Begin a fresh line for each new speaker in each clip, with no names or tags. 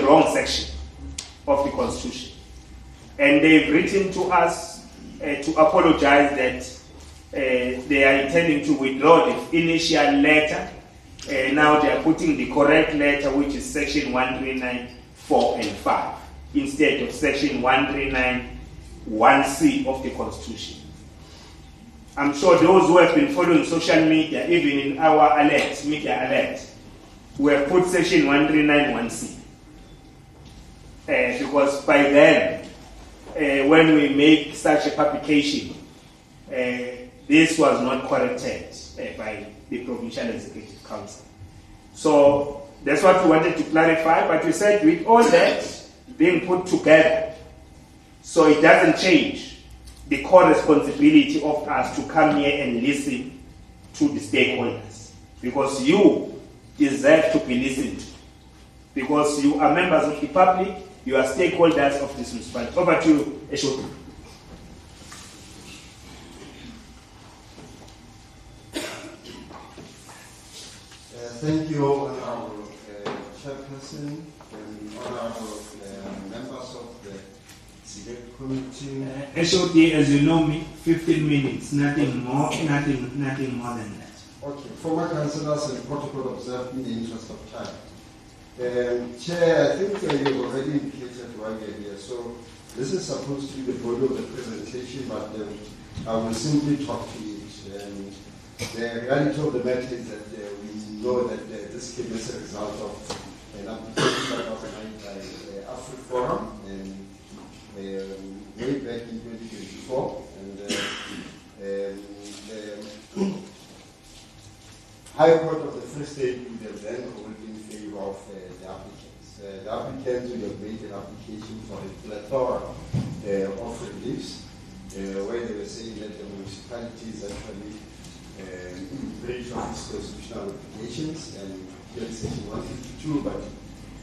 wrong section of the Constitution. And they've written to us to apologize that they are intending to withdraw the initial letter. Now they are putting the correct letter, which is section 139, 4 and 5, instead of section 139, 1C of the Constitution. I'm sure those who have been following social media, even in our alert, media alert, we have put section 139, 1C. Because by then, when we make such a publication, this was not corrected by the Provincial Executive Council. So that's what we wanted to clarify, but we said with all that being put together, so it doesn't change the core responsibility of us to come here and listen to the stakeholders, because you deserve to be listened to, because you are members of the public, you are stakeholders of this municipality. Over to you, Eshotu.
Thank you, Honorable Chairperson, and Honorable members of the Select Committee.
Eshotu, as you know me, 15 minutes, nothing more, nothing more than that.
Okay, former councillors and protocol observed in the interest of time. Chair, I think you've already indicated why we're here. So this is supposed to be the body of the presentation, but I will simply talk to it. The reality of the matter is that we know that this came as a result of an application that was made by AfriForum and way back in 2024. And the High Court of the Free State would have then ruled in favor of the applicants. The applicants would have made an application for a plethora of reliefs, where they were saying that the municipality is actually in breach of its constitutional obligations, and here section 152, but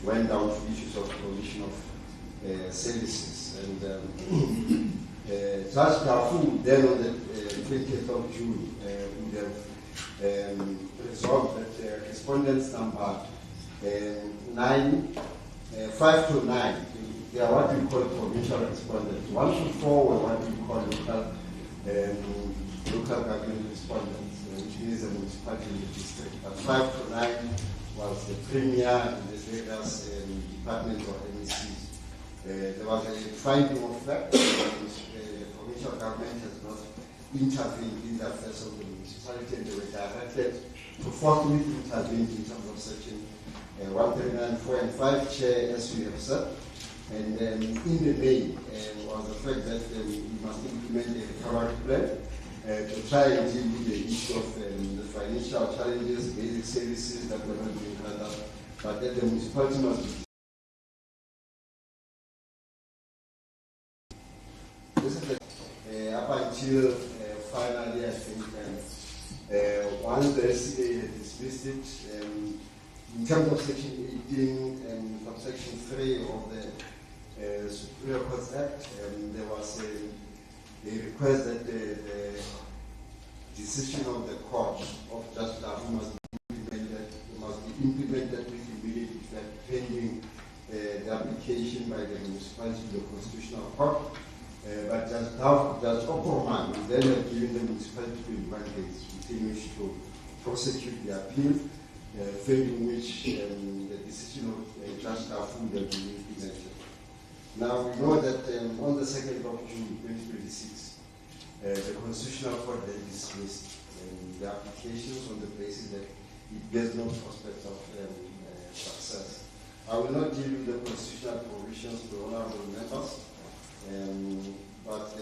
went down to issues of provision of services. And Judge Dafu then on the 20th of June would have resolved that respondents number 5 to 9, they are what we call provincial respondents. 1 to 4 were what we call local government respondents, which means the municipality in the district. But 5 to 9 was the premier and the various departments or MECs. There was a finding of fact that the provincial government has not intervened in the affairs of the municipality, and they were directed to forthwith intervene in terms of section 139, 4 and 5, Chair, as we have said. And in the main was the fact that we must implement a recovery plan to try and deal with the issue of the financial challenges, basic services that were not being rendered, but that the municipality must be. This is up until finally, I think, once the SCA had dismissed it, in terms of section 18 and subsection 3 of the Superior Courts Act, there was a request that the decision of the court of Judge Dafu must be implemented with immediate effect, pending the application by the municipality to the Constitutional Court. But Judge Okorman then have given the municipality 21 days within which to prosecute the appeal, failing which the decision of Judge Dafu will be implemented. Now we know that on the 2nd of June 2026, the Constitutional Court then dismissed the applications on the basis that it bears no prospect of success. I will not deal with the constitutional provisions to honorable members, but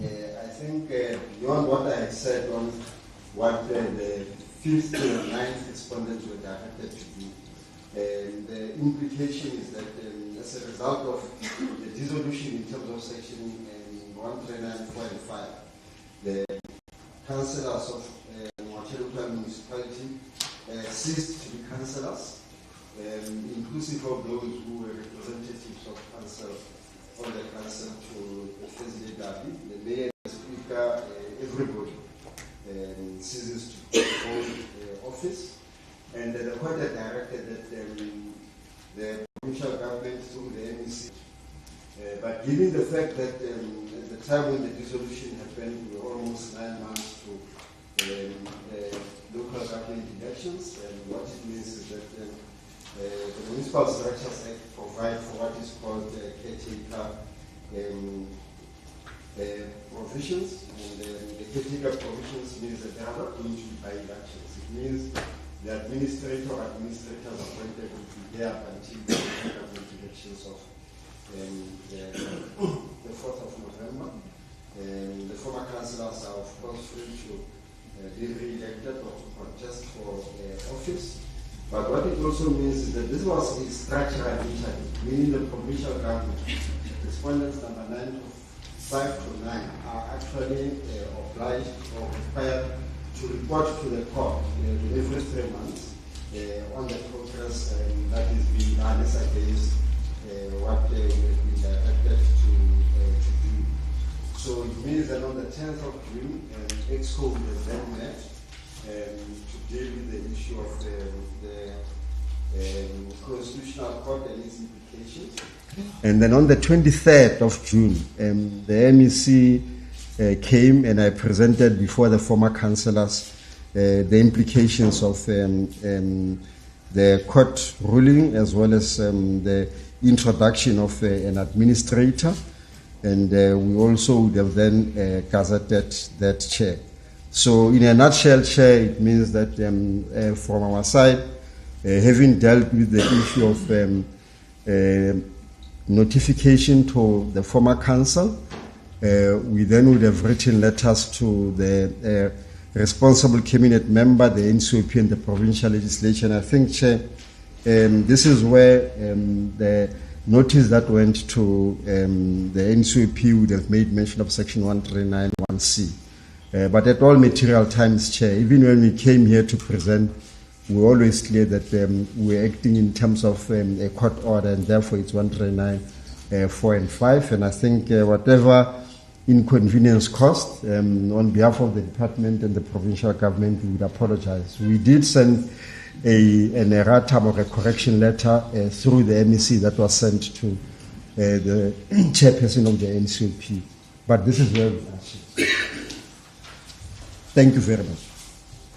I think beyond what I had said on what the 5th and 9th respondents were directed to do, the implication is that as a result of the dissolution in terms of section 139, 4 and 5, the councillors of Ngwathe municipality ceased to be councillors, inclusive of those who were representatives of council on the council to the President Davi, the mayor, the speaker, everybody ceases to hold office, and the court had directed that the provincial government through the MEC. But given the fact that at the time when the dissolution happened, we were almost 9 months to local government elections, and what it means is that the Municipal Structures Act provides for what is called caretaker provisions, and the caretaker provisions means that they are not going to be by elections. It means the administrator or administrators appointed will be there until the government elections of the 4th of November. And the former councillors are, of course, free to be re-elected or to contest for office. But what it also means is that this was a structural interview, meaning the provincial government, respondents number 9 to 5 to 9, are actually obliged or required to report to the court every 3 months on the progress that is being done against what we have been directed to do. So it means that on the 10th of June, EXCO has then met to deal with the issue of the Constitutional Court and its implications. And then on the 23rd of June, the MEC came and I presented before the former councillors the implications of the court ruling as well as the introduction of an administrator, and we also would have then gazetted that chair. So in a nutshell, Chair, it means that from our side, having dealt with the issue of notification to the former council, we then would have written letters to the responsible cabinet member, the NCOP and the provincial legislature. And I think, Chair, this is where the notice that went to the NCOP would have made mention of section 1391C. But at all material times, Chair, even when we came here to present, we were always clear that we're acting in terms of a court order, and therefore it's 139, 4 and 5. And I think whatever inconvenience caused, on behalf of the department and the provincial government, we would apologize. We did send an erratum or a correction letter through the MEC that was sent to the chairperson of the NCOP. But this is where we are. Thank you very much.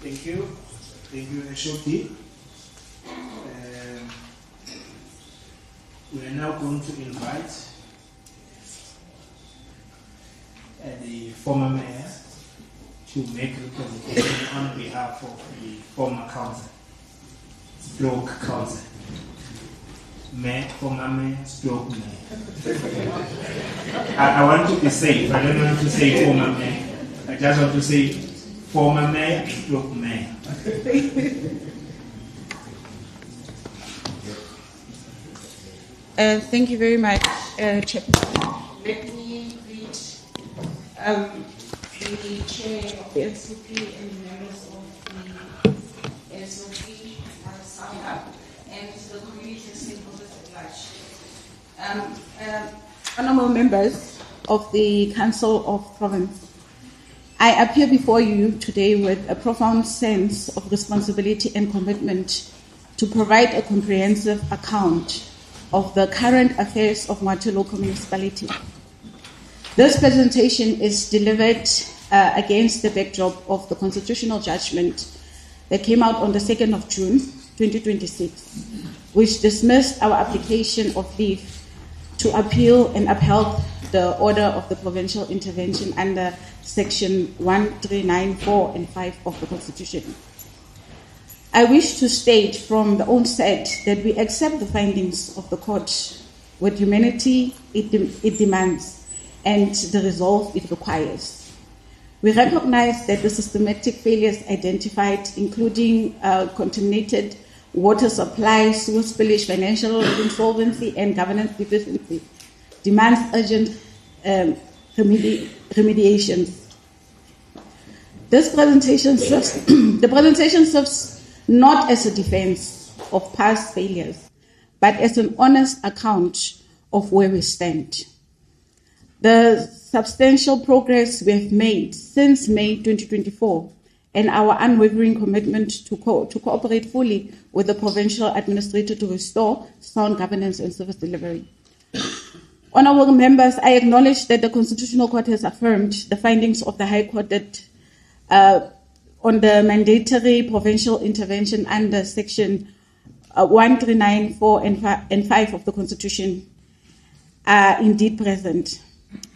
Thank you. Thank you, Shoti. We are now going to invite the former mayor to make a representation on behalf of the former council, stroke council. Former mayor, stroke mayor. I want to be safe. I don't want to say former mayor. I just want to say former mayor, stroke mayor.
Thank you very much, Chair. Let me greet the chair of the NCP and the members of the NCP, and the community stakeholders at large. Honourable members of the Council of Province, I appear before you today with a profound sense of responsibility and commitment to provide a comprehensive account of the current affairs of Ngwathe local municipality. This presentation is delivered against the backdrop of the constitutional judgment that came out on the 2nd of June 2026, which dismissed our application of leave to appeal and upheld the order of the provincial intervention under section 1394 and 5 of the Constitution. I wish to state from the onset that we accept the findings of the court with humanity it demands and the resolve it requires. We recognize that the systematic failures identified, including contaminated water supply, sewer spillage, financial insolvency, and governance deficiency, demands urgent remediation. This presentation serves not as a defense of past failures, but as an honest account of where we stand. The substantial progress we have made since May 2024
and our unwavering commitment to cooperate fully with the provincial administrator to restore sound governance and service delivery. Honourable members, I acknowledge that the Constitutional Court has affirmed the findings of the High Court that on the mandatory provincial intervention under Section 139, 4 and 5 of the Constitution are indeed present.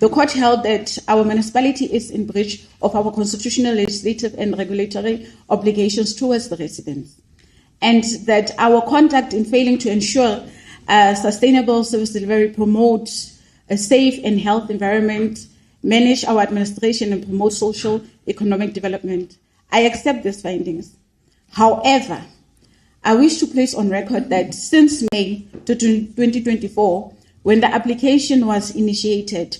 The court held that our municipality is in breach of our constitutional, legislative and regulatory obligations towards the residents, and that our conduct in failing to ensure sustainable service delivery, promote a safe and healthy environment, manage our administration and promote social economic development. I accept these findings. However, I wish to place on record that since May 2024, when the application was initiated,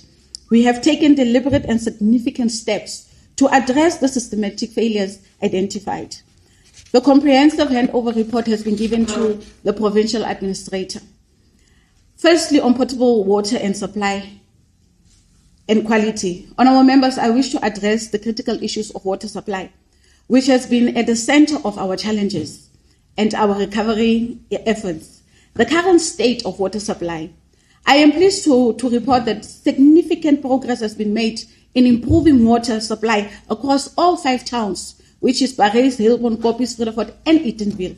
we have taken deliberate and significant steps to address the systematic failures identified. The comprehensive handover report has been given to the provincial administrator. Firstly, on potable water and supply and quality. Honourable members, I wish to address the critical issues of water supply, which has been at the center of our challenges and our recovery efforts. The current state of water supply. I am pleased to report that significant progress has been made in improving water supply across all 5 towns, which is Parys, Hilbron, Kopis, Rutherford, and Eatonville.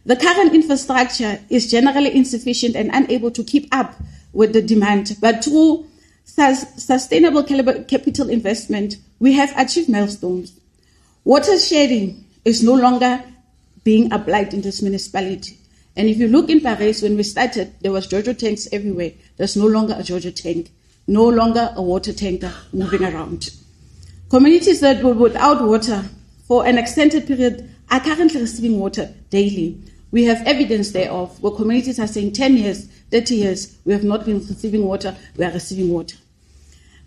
The current infrastructure is generally insufficient and unable to keep up with the demand, but through sustainable capital investment, we have achieved milestones. Water sharing is no longer being applied in this municipality. And if you look in Parys, when we started, there was Jojo tanks everywhere. There's no longer a Jojo tank, no longer a water tanker moving around. Communities that were without water for an extended period are currently receiving water daily. We have evidence thereof, where communities are saying 10 years, 30 years, we have not been receiving water, we are receiving water.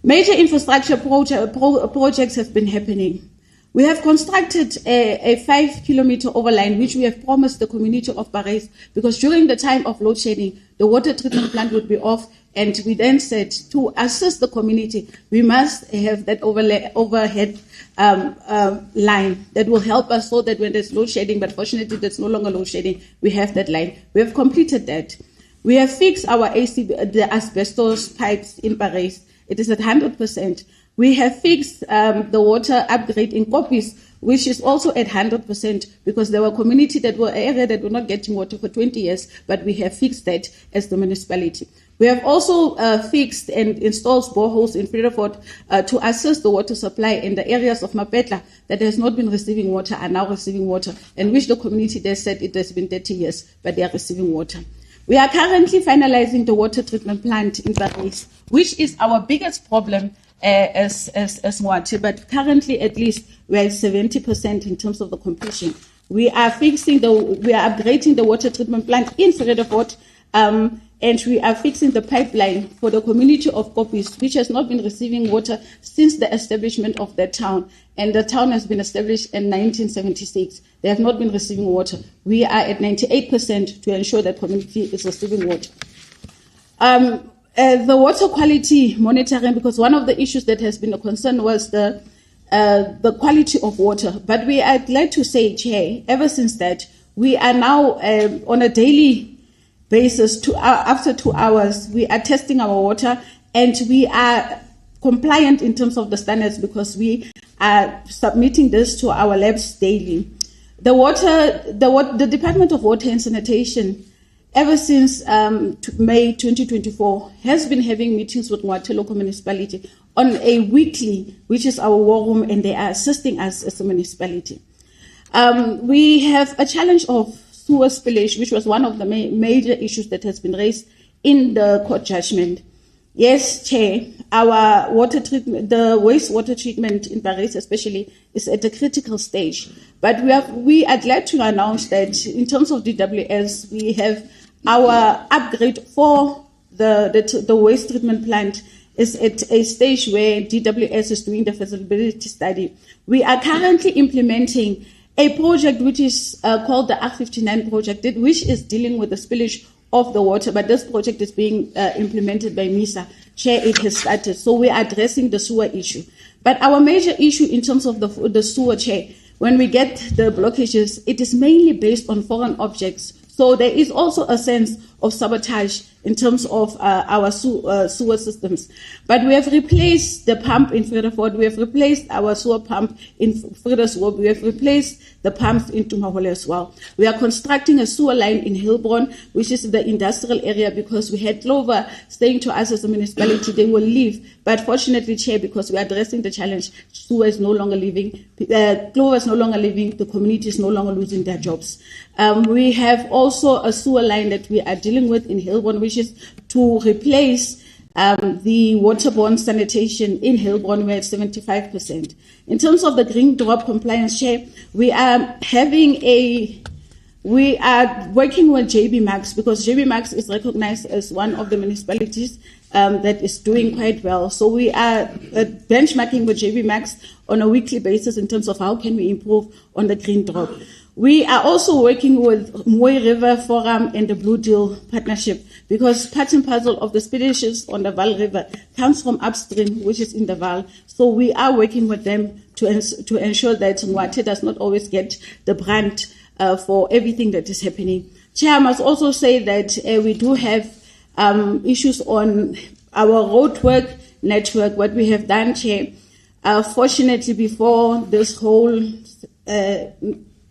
Major infrastructure projects have been happening. We have constructed a 5-kilometer overline, which we have promised the community of Parys, because during the time of load shedding, the water treatment plant would be off, and we then said to assist the community, we must have that overhead line that will help us so that when there's load shedding, but fortunately there's no longer load shedding, we have that line. We have completed that. We have fixed our the asbestos pipes in Parys. It is at 100%. We have fixed the water upgrade in Kopis, which is also at 100%, because there were communities that were area that were not getting water for 20 years, but we have fixed that as the municipality. We have also fixed and installed boreholes in Rutherford to assist the water supply in the areas of Mapetla that has not been receiving water are now receiving water, and which the community there said it has been 30 years, but they are receiving water. We are currently finalizing the water treatment plant in Parys, which is our biggest problem as Ngwathe, but currently at least we are at 70% in terms of the completion. We are upgrading the water treatment plant in Rutherford, and we are fixing the pipeline for the community of Kopis, which has not been receiving water since the establishment of that town. And the town has been established in 1976. They have not been receiving water. We are at 98% to ensure that community is receiving water. The water quality monitoring, because one of the issues that has been a concern was the quality of water. But we are glad to say, Chair, ever since that, we are now on a daily basis, after 2 hours, we are testing our water, and we are compliant in terms of the standards because we are submitting this to our labs daily. The Department of Water and Sanitation, ever since May 2024, has been having meetings with Ngwathe local municipality on a weekly, which is our war room, and they are assisting us as a municipality. We have a challenge of sewer spillage, which was one of the major issues that has been raised in the court judgment. Yes, Chair, our water treatment, the wastewater treatment in Parys especially, is at a critical stage. But we are glad to announce that in terms of DWS, we have our upgrade for the waste treatment plant is at a stage where DWS is doing the feasibility study. We are currently implementing a project which is called the R59 project, which is dealing with the spillage of the water, but this project is being implemented by MISA. Chair, it has started, so we are addressing the sewer issue. But our major issue in terms of the sewer, Chair, when we get the blockages, it is mainly based on foreign objects. So there is also a sense of sabotage in terms of our sewer systems. But we have replaced the pump in Vredefort, we have replaced our sewer pump in Vredeshoop, we have replaced the pumps in Tumahole as well. We are constructing a sewer line in Hilbron, which is the industrial area, because we had Clover saying to us as a municipality they will leave. But fortunately, Chair, because we are addressing the challenge, sewer is no longer leaving, Clover is no longer leaving, the community is no longer losing their jobs. We have also a sewer line that we are dealing with in Hilbron, which is to replace the waterborne sanitation in Hilbron. We're at 75%. In terms of the green drop compliance, Chair, we are working with JB Max, because JB Max is recognized as one of the municipalities that is doing quite well. So we are benchmarking with JB Max on a weekly basis in terms of how can we improve on the green drop. We are also working with Mooi River Forum and the Blue Deal Partnership, because part and parcel of the spillage on the Vaal River comes from upstream, which is in the Vaal. So we are working with them to ensure that Ngwathe does not always get the brunt for everything that is happening. Chair, I must also say that we do have issues on our roadwork network. What we have done, Chair, fortunately before this whole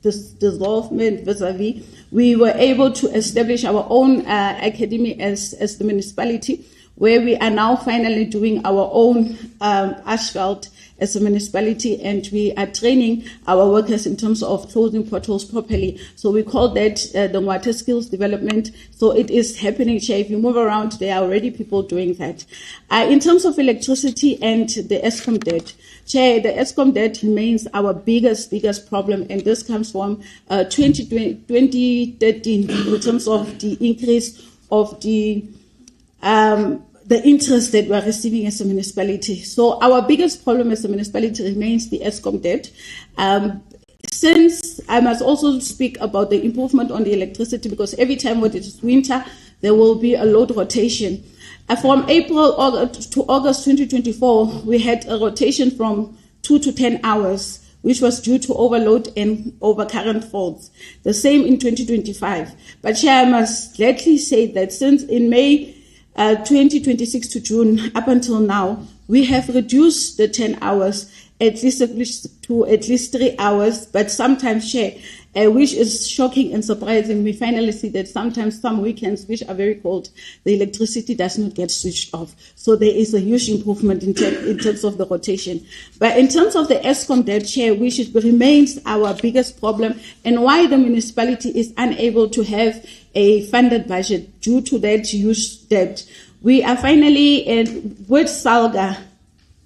this dissolvement vis-a-vis, we were able to establish our own academy as the municipality, where we are now finally doing our own asphalt as a municipality, and we are training our workers in terms of closing potholes properly. So we call that the Ngwathe skills development. So it is happening, Chair. If you move around, there are already people doing that. In terms of electricity and the Eskom debt, Chair, the Eskom debt remains our biggest problem, and this comes from 2013 in terms of the increase of the interest that we are receiving as a municipality. So our biggest problem as a municipality remains the Eskom debt. Since I must also speak about the improvement on the electricity, because every time when it is winter, there will be a load rotation. From April to August 2024, we had a rotation from 2 to 10 hours, which was due to overload and overcurrent faults. The same in 2025. But Chair, I must gladly say that since in May 2026 to June, up until now, we have reduced the 10 hours at least to at least 3 hours, but sometimes, Chair, which is shocking and surprising, we finally see that sometimes some weekends, which are very cold, the electricity does not get switched off. So there is a huge improvement in terms of the rotation. But in terms of the Eskom debt, Chair, which remains our biggest problem, and why the municipality is unable to have a funded budget due to that huge debt, we are finally with Salga,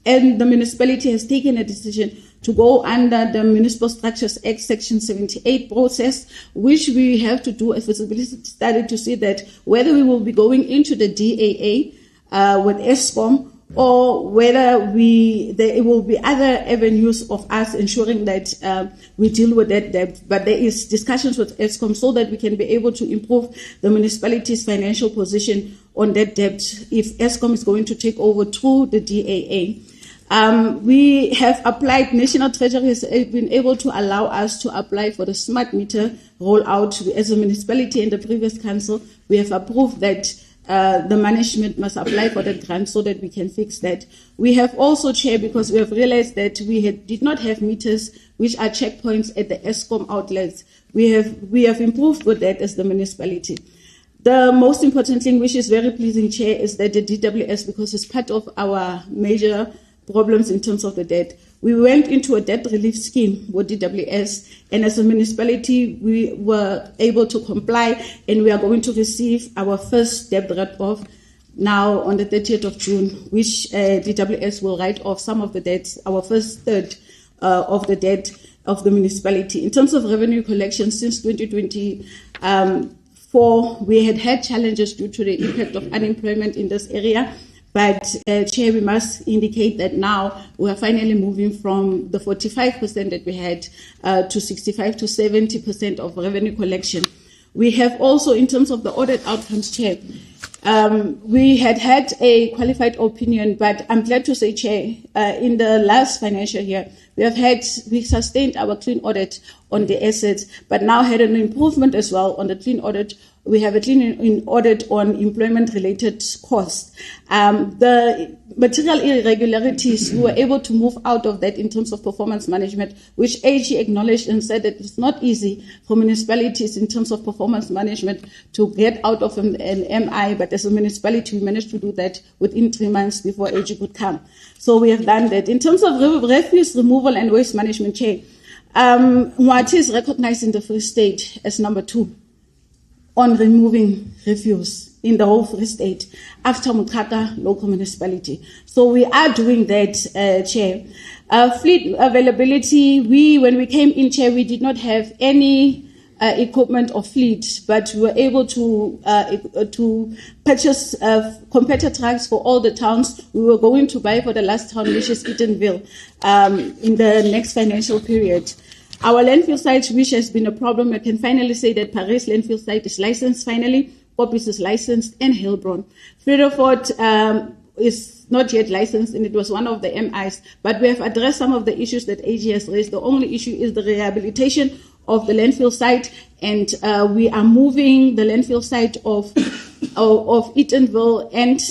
and the municipality has taken a decision to go under the Municipal Structures Act Section 78 process, which we have to do a feasibility study to see that whether we will be going into the DAA with Eskom, or whether there will be other avenues of us ensuring that we deal with that debt. But there is discussions with Eskom so that we can be able to improve the municipality's financial position on that debt if Eskom is going to take over through the DAA. We have applied, National Treasury has been able to allow us to apply for the smart meter rollout. As a municipality in the previous council, we have approved that the management must apply for that grant so that we can fix that. We have also, Chair, because we have realized that we did not have meters which are checkpoints at the Eskom outlets. We have improved with that as the municipality. The most important thing, which is very pleasing, Chair, is that the DWS, because it's part of our major problems in terms of the debt, we went into a debt relief scheme with DWS, and as a municipality, we were able to comply, and we are going to receive our first debt write-off now on the 30th of June, which DWS will write off some of the debts, our first third of the debt of the municipality. In terms of revenue collection, since 2024, we had challenges due to the impact of unemployment in this area. But, Chair, we must indicate that now we are finally moving from the 45% that we had to 65 to 70% of revenue collection. We have also, in terms of the audit outcomes, Chair, we had a qualified opinion, but I'm glad to say, Chair, in the last financial year, we sustained our clean audit on the assets, but now had an improvement as well on the clean audit. We have a clean audit on employment-related costs. The material irregularities, we were able to move out of that in terms of performance management, which AG acknowledged and said that it's not easy for municipalities in terms of performance management to get out of an MI, but as a municipality, we managed to do that within 3 months before AG could come. So we have done that. In terms of refuse removal and waste management, Chair, Ngwathe is recognized in the Free State as number 2 on removing refuse in the whole Free State after Muqhaka local municipality. So we are doing that, Chair. Fleet availability, when we came in, Chair, we did not have any equipment or fleet, but we were able to purchase compactor trucks for all the towns. We were going to buy for the last town, which is Eatonville, in the next financial period. Our landfill site, which has been a problem, I can finally say that Paris landfill site is licensed finally, Poppies is licensed, and Hillbron. Frederick is not yet licensed, and it was one of the MIs, but we have addressed some of the issues that AG has raised. The only issue is the rehabilitation of the landfill site, and we are moving the landfill site of Eatonville and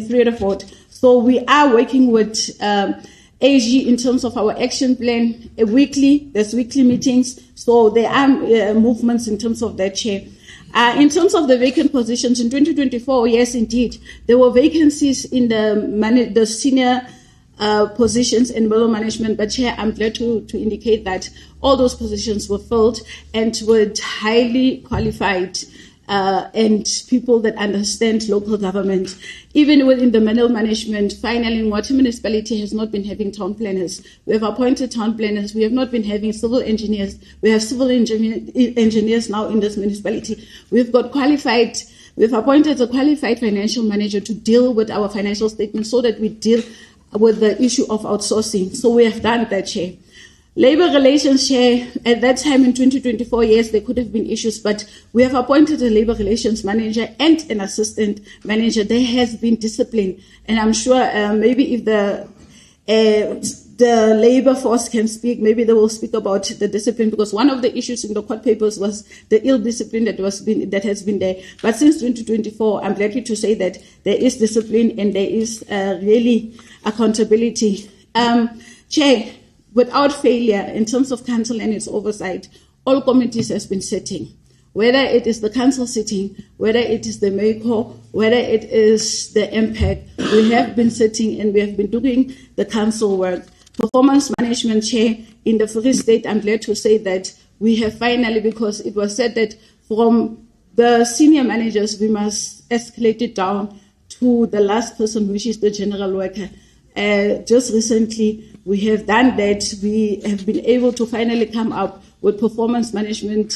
Frederick. So we are working with AG in terms of our action plan. There's weekly meetings, so there are movements in terms of that, Chair. In terms of the vacant positions in 2024, yes, indeed, there were vacancies in the senior positions in middle management, but Chair, I'm glad to indicate that all those positions were filled and with highly qualified and people that understand local government. Even within the middle management, finally, Ngwathe Municipality has not been having town planners. We have appointed town planners. We have not been having civil engineers. We have civil engineers now in this municipality. We've appointed a qualified financial manager to deal with our financial statements so that we deal with the issue of outsourcing. So we have done that, Chair. Labor relations, Chair, at that time in 2024, yes, there could have been issues, but we have appointed a labor relations manager and an assistant manager. There has been discipline, and I'm sure maybe if the labor force can speak, maybe they will speak about the discipline, because one of the issues in the court papers was the ill discipline that has been there. But since 2024, I'm glad to say that there is discipline and there is really accountability. Chair, without failure, in terms of council and its oversight, all committees has been sitting. Whether it is the council sitting, whether it is the MECO, whether it is the MPAC, we have been sitting and we have been doing the council work. Performance management, Chair, in the Free State, I'm glad to say that we have finally, because it was said that from the senior managers, we must escalate it down to the last person, which is the general worker. Just recently, we have done that. We have been able to finally come up with performance management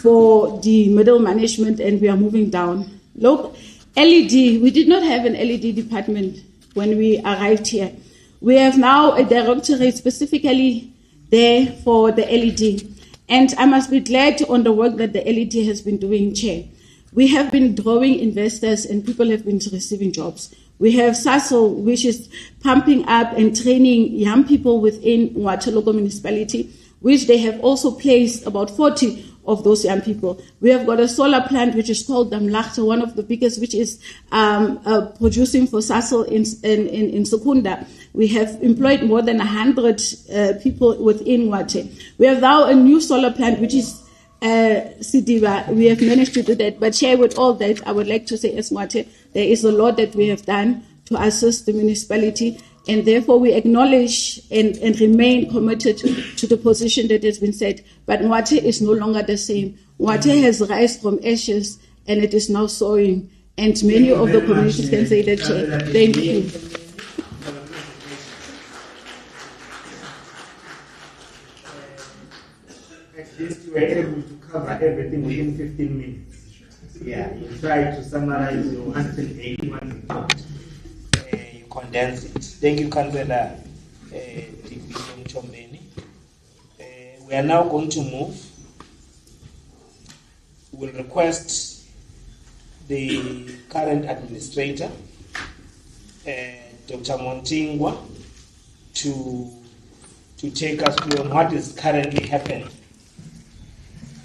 for the middle management, and we are moving down. Look, LED, we did not have an LED department when we arrived here. We have now a directorate specifically there for the LED. And I must be glad on the work that the LED has been doing, Chair. We have been drawing investors and people have been receiving jobs. We have SASO, which is pumping up and training young people within Ngwathe local municipality, which they have also placed about 40 of those young people. We have got a solar plant, which is called Damlachte, one of the biggest, which is producing for SASO in Sekunda. We have employed more than 100 people within Ngwathe. We have now a new solar plant, which is Sidiba. We have managed to do that. But Chair, with all that, I would like to say as Ngwathe, there is a lot that we have done to assist the municipality, and therefore we acknowledge and remain committed to the position that has been set. But Ngwathe is no longer the same. Ngwathe has risen from ashes and it is now soaring. And many of the communities can say that, Chair. Thank you.
At least you were able to cover everything within 15 minutes. Yeah, you try to summarize your 181 report. You condense it. Thank you, Councillor Chombeni. We are now going to move. We'll request the current administrator, Dr. Montingwa, to take us through what is currently happening,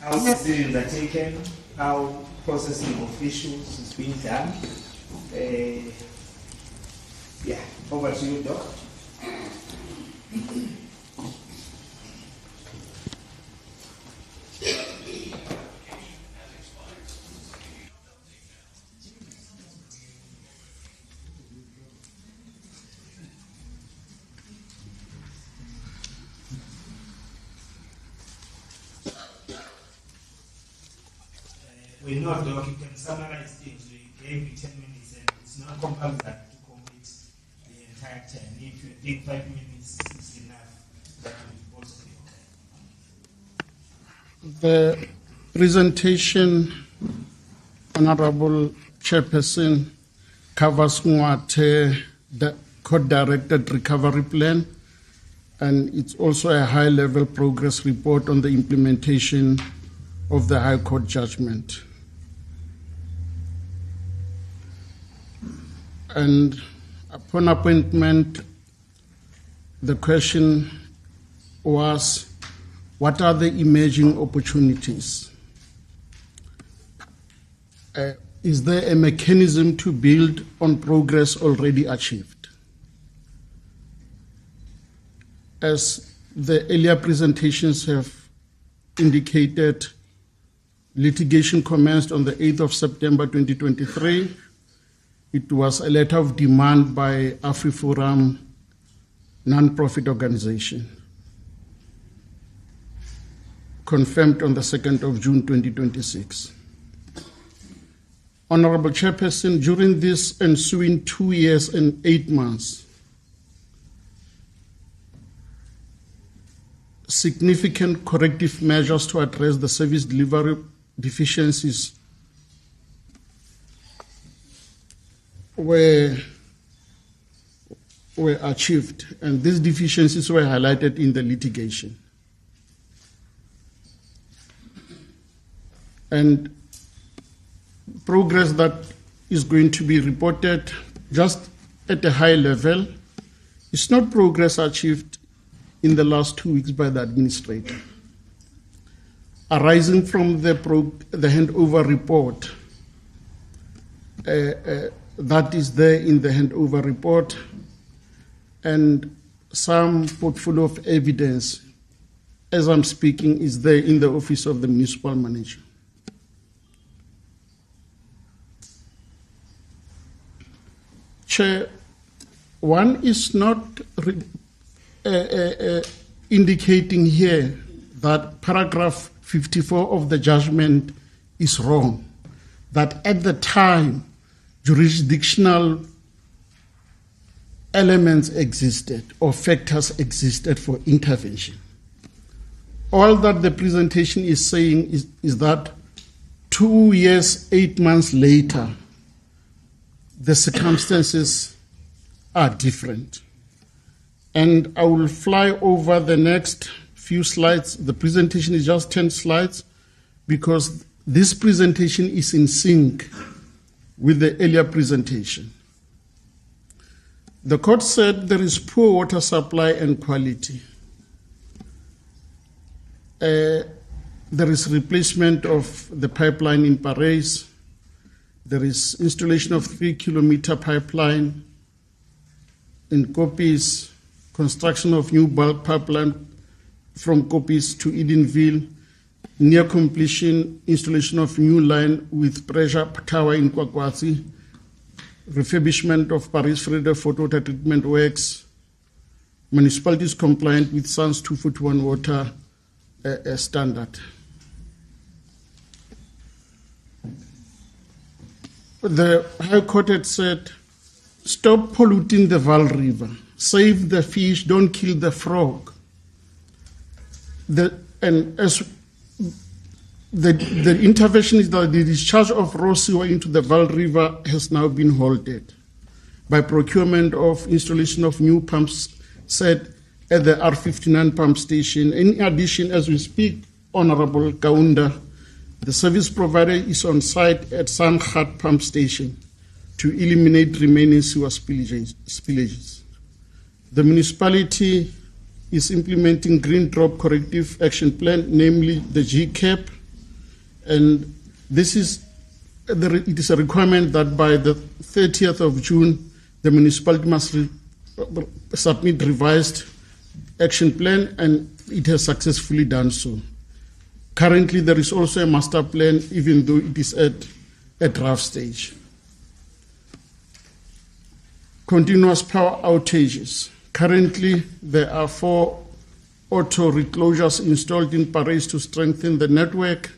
how decisions are taken, how processing of issues is being done. Yeah, over to you, Doc. We know, Doc, you can summarize things. We gave you 10 minutes, and it's not compulsory to complete the entire 10. If you think 5 minutes is enough, that will also be okay.
The presentation, Honorable Chairperson, covers Ngwathe, the court-directed recovery plan, and it's also a high-level progress report on the implementation of the High Court judgment. And upon appointment, the question was, what are the emerging opportunities? Is there a mechanism to build on progress already achieved? As the earlier presentations have indicated, litigation commenced on the 8th of September 2023. It was a letter of demand by AfriForum, non-profit organization, confirmed on the 2nd of June 2026. Honorable Chairperson, during this ensuing 2 years and 8 months, significant corrective measures to address the service delivery deficiencies were achieved, and these deficiencies were highlighted in the litigation. And progress that is going to be reported just at a high level is not progress achieved in the last 2 weeks by the administrator. Arising from the handover report, that is there in the handover report, and some portfolio of evidence, as I'm speaking, is there in the office of the municipal manager. Chair, one is not indicating here that paragraph 54 of the judgment is wrong, that at the time jurisdictional elements existed or factors existed for intervention. All that the presentation is saying is that 2 years, 8 months later, the circumstances are different. And I will fly over the next few slides. The presentation is just 10 slides because this presentation is in sync with the earlier presentation. The court said there is poor water supply and quality. There is replacement of the pipeline in Parys. There is installation of 3-kilometer pipeline in Kopis, construction of new bulk pipeline from Kopis to Edenville, near completion, installation of new line with pressure tower in Ngwathe, refurbishment of Parys Freder for water treatment works, municipalities compliant with SANS 241 water standard. The High Court had said, stop polluting the Vaal River, save the fish, don't kill the frog. The intervention is that the discharge of raw sewer into the Vaal River has now been halted by procurement of installation of new pumps set at the R59 pump station. In addition, as we speak, Honorable Kaunda, the service provider is on site at Sanghat pump station to eliminate remaining sewer spillages. The municipality is implementing Green Drop Corrective Action Plan, namely the GCAP, and it is a requirement that by the 30th of June, the municipality must submit revised action plan, and it has successfully done so. Currently, there is also a master plan, even though it is at a draft stage. Continuous power outages. Currently, there are 4 auto reclosures installed in Parys to strengthen the network.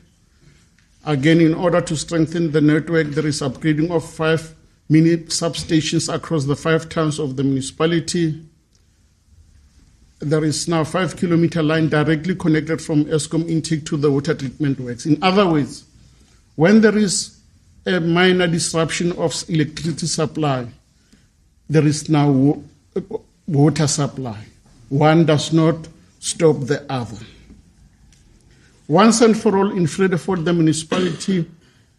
Again, in order to strengthen the network, there is upgrading of 5 mini substations across the 5 towns of the municipality. There is now a 5-kilometer line directly connected from Eskom intake to the water treatment works. In other words, when there is a minor disruption of electricity supply, there is now water supply. One does not stop the other. Once and for all, in Vredefort, the municipality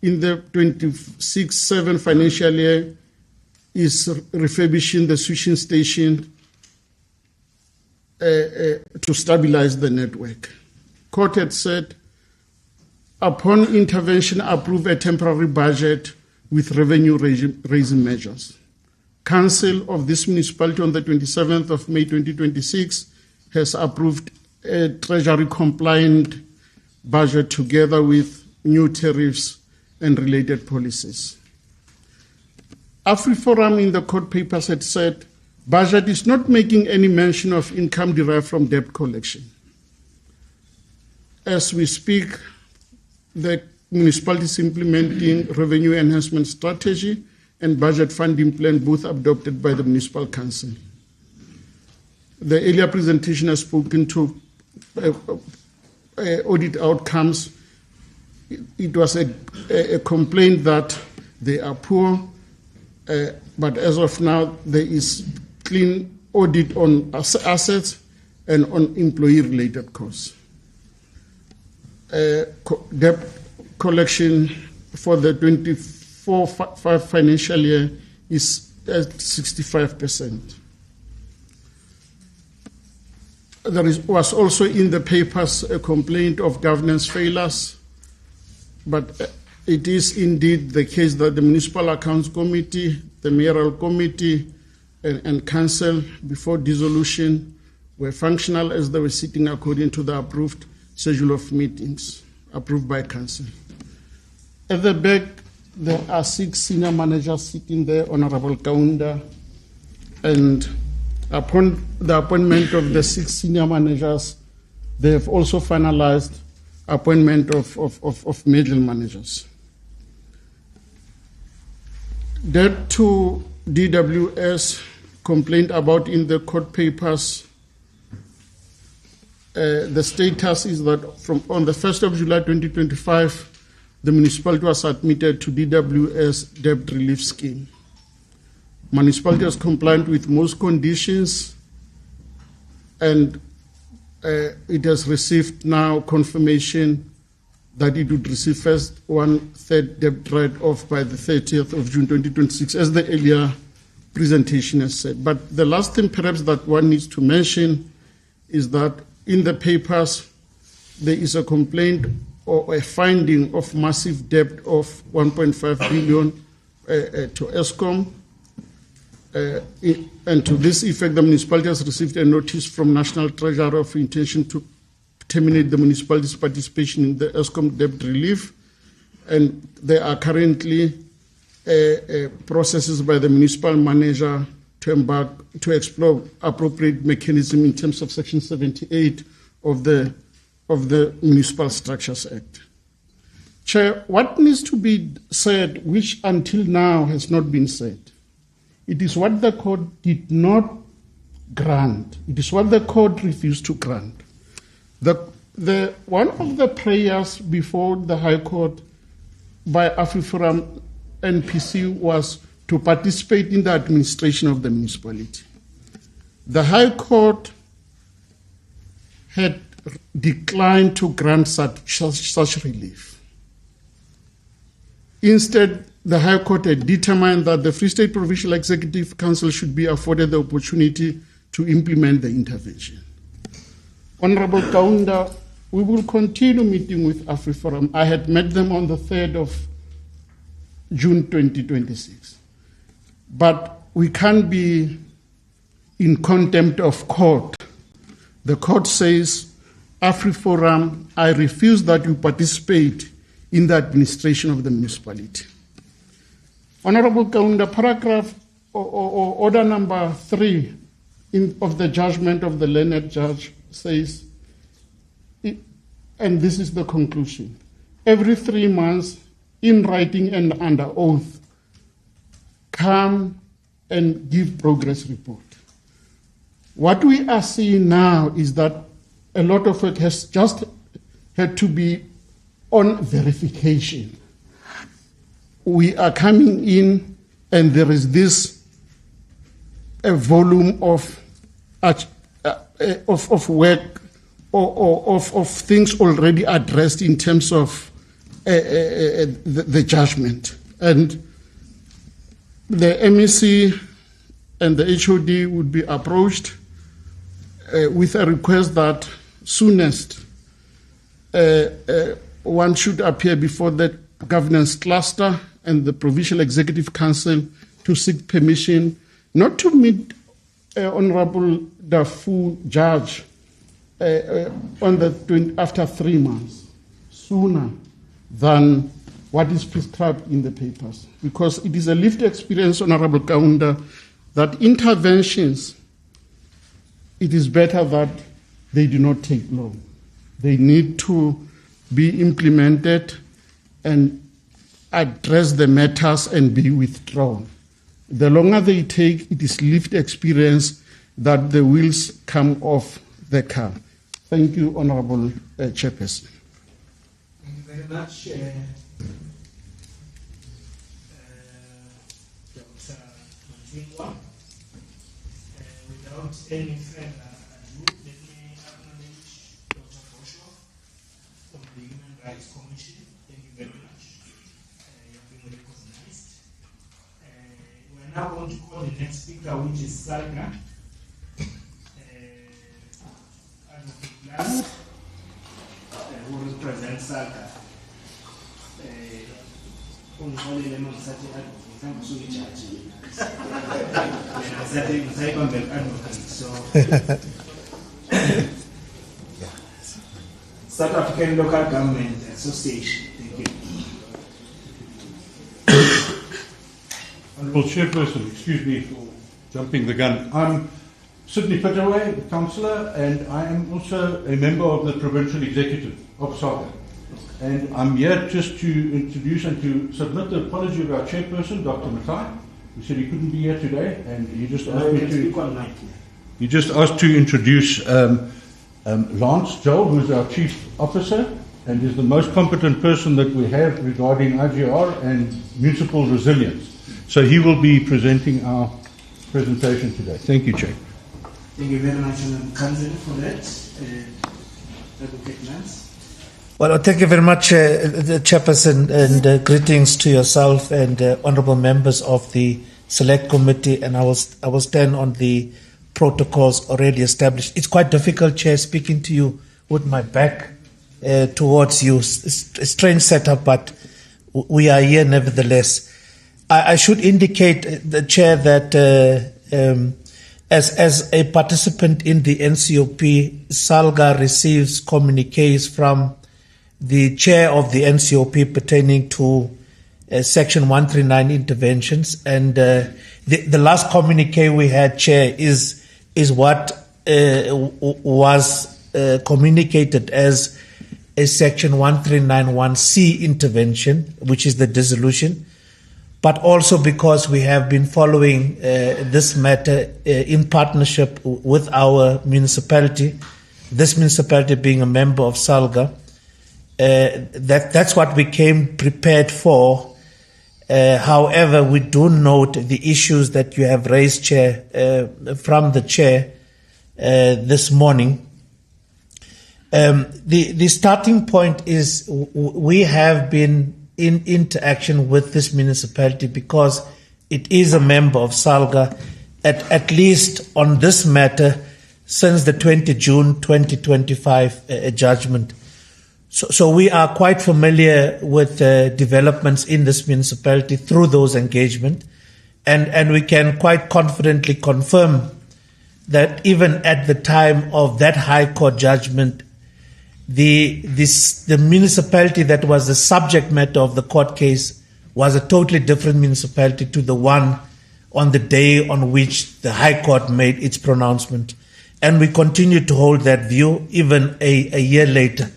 in the 26-7 financial year is refurbishing the switching station to stabilize the network. Court had said, upon intervention, approve a temporary budget with revenue-raising measures. Council of this municipality on the 27th of May 2026 has approved a treasury-compliant budget together with new tariffs and related policies. AfriForum in the court papers had said, budget is not making any mention of income derived from debt collection. As we speak, the municipality is implementing revenue enhancement strategy and budget funding plan, both adopted by the municipal council. The earlier presentation has spoken to audit outcomes. It was a complaint that they are poor, but as of now, there is clean audit on assets and on employee-related costs. Debt collection for the 24-5 financial year is at 65%. There was also in the papers a complaint of governance failures, but it is indeed the case that the Municipal Accounts Committee, the Mayoral Committee, and Council before dissolution were functional as they were sitting according to the approved schedule of meetings approved by Council. At the back, there are 6 senior managers sitting there, Honorable Kaunda, and upon the appointment of the 6 senior managers, they have also finalized appointment of middle managers. Debt to DWS complained about in the court papers. The status is that on the 1st of July 2025, the municipality was admitted to DWS debt relief scheme. Municipality has complied with most conditions, and it has received now confirmation that it would receive first 1/3 debt write-off by the 30th of June 2026, as the earlier presentation has said. But the last thing perhaps that one needs to mention is that in the papers there is a complaint or a finding of massive debt of 1.5 billion to Eskom. And to this effect, the municipality has received a notice from National Treasurer of intention to terminate the municipality's participation in the Eskom debt relief. And there are currently processes by the municipal manager to explore appropriate mechanism in terms of Section 78 of the Municipal Structures Act. Chair, what needs to be said, which until now has not been said? It is what the court did not grant. It is what the court refused to grant. One of the prayers before the High Court by AfriForum NPC was to participate in the administration of the municipality. The High Court had declined to grant such relief. Instead, the High Court had determined that the Free State Provincial Executive Council should be afforded the opportunity to implement the intervention. Honorable Kaunda, we will continue meeting with AfriForum. I had met them on the 3rd of June 2026. But we can't be in contempt of court. The court says, AfriForum, I refuse that you participate in the administration of the municipality. Honorable Kaunda, paragraph or order number 3 of the judgment of the learned judge says, and this is the conclusion, every 3 months, in writing and under oath, come and give progress report. What we are seeing now is that a lot of it has just had to be on verification. We are coming in and there is this a volume of work or of things already addressed in terms of the judgment. And the MEC and the HOD would be approached with a request that soonest one should appear before the governance cluster and the Provincial Executive Council to seek permission not to meet Honorable Dafu Judge after 3 months, sooner than what is prescribed in the papers. Because it is a lived experience, Honorable Kaunda, that interventions, it is better that they do not take long. They need to be implemented and address the matters and be withdrawn. The longer they take, it is lived experience that the wheels come off the car. Thank you, Honorable Chairperson.
Thank you very much, Dr. Ngwathe. Without any further ado, let me acknowledge Dr. Bosho from the Human Rights Commission. Thank you very much. You have been recognized. We are now going to call the next speaker, which is Salga. Who represents Salga. South African Local Government Association. Thank you.
Honourable Chairperson, excuse me for jumping the gun. I'm Sydney Pittaway, Councillor, and I am also a member of the Provincial Executive of SALGA. And I'm here just to introduce and to submit the apology of our Chairperson, Dr. Matai. He said he couldn't be here today, and he just asked me to. He just asked to introduce Lance Joel, who's our Chief Officer, and is the most competent person that we have regarding IGR and municipal resilience. So he will be presenting our presentation today. Thank you, Chair.
Thank you very much, Councillor, for that. Advocate Lance.
Well, thank you very much, Chairperson, and greetings to yourself and honourable members of the Select Committee. And I will stand on the protocols already established. It's quite difficult, Chair, speaking to you with my back towards you. It's a strange setup, but we are here nevertheless. I should indicate, the Chair, that as a participant in the NCOP, SALGA receives communiques from the chair of the NCOP pertaining to Section 139 interventions. And the last communique we had, Chair, is what was communicated as a Section 1391C intervention, which is the dissolution. But also because we have been following this matter in partnership with our municipality, this municipality being a member of SALGA, that's what we came prepared for. However, we do note the issues that you have raised, Chair, from the Chair this morning. The starting point is we have been in interaction with this municipality because it is a member of SALGA, at least on this matter, since the 20 June 2025 judgment. So we are quite familiar with developments in this municipality through those engagements, and we can quite confidently confirm that even at the time of that High Court judgment, the municipality that was the subject matter of the court case was a totally different municipality to the one on the day on which the High Court made its pronouncement. And we continue to hold that view even a year later.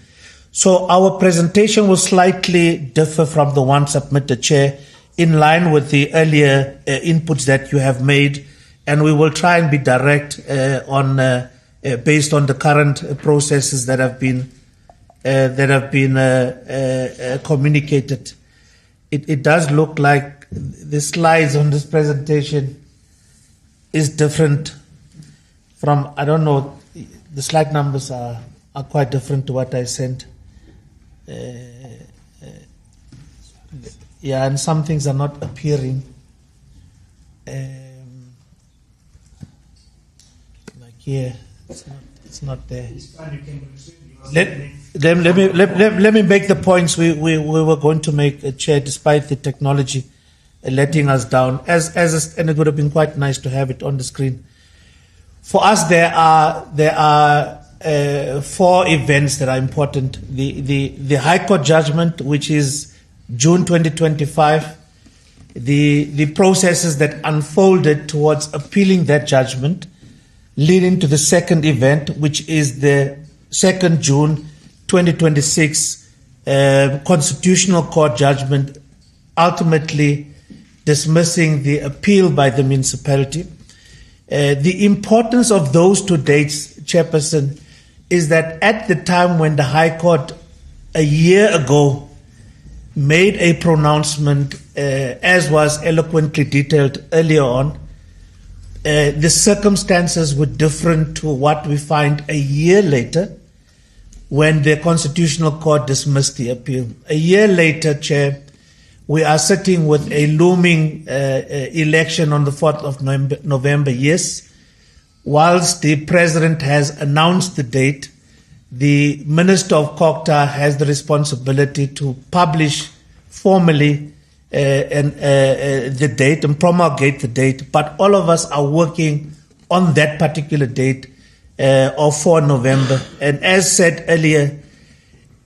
So our presentation will slightly differ from the one submitted, Chair, in line with the earlier inputs that you have made, and we will try and be direct based on the current processes that have been communicated. It does look like the slides on this presentation is different from, I don't know, the slide numbers are quite different to what I sent. Yeah, and some things are not appearing. Like here, it's not there. Let me make the points we were going to make, Chair, despite the technology letting us down. And it would have been quite nice to have it on the screen. For us, there are 4 events that are important. The High Court judgment, which is June 2025, the processes that unfolded towards appealing that judgment, leading to the second event, which is the 2nd June 2026 Constitutional Court judgment, ultimately dismissing the appeal by the municipality. The importance of those 2 dates, Chairperson, is that at the time when the High Court a year ago made a pronouncement, as was eloquently detailed earlier on, the circumstances were different to what we find a year later when the Constitutional Court dismissed the appeal. A year later, Chair, we are sitting with a looming election on the 4th of November, yes. Whilst the President has announced the date, the Minister of COGTA has the responsibility to publish formally the date and promulgate the date. But all of us are working on that particular date of 4 November. And as said earlier,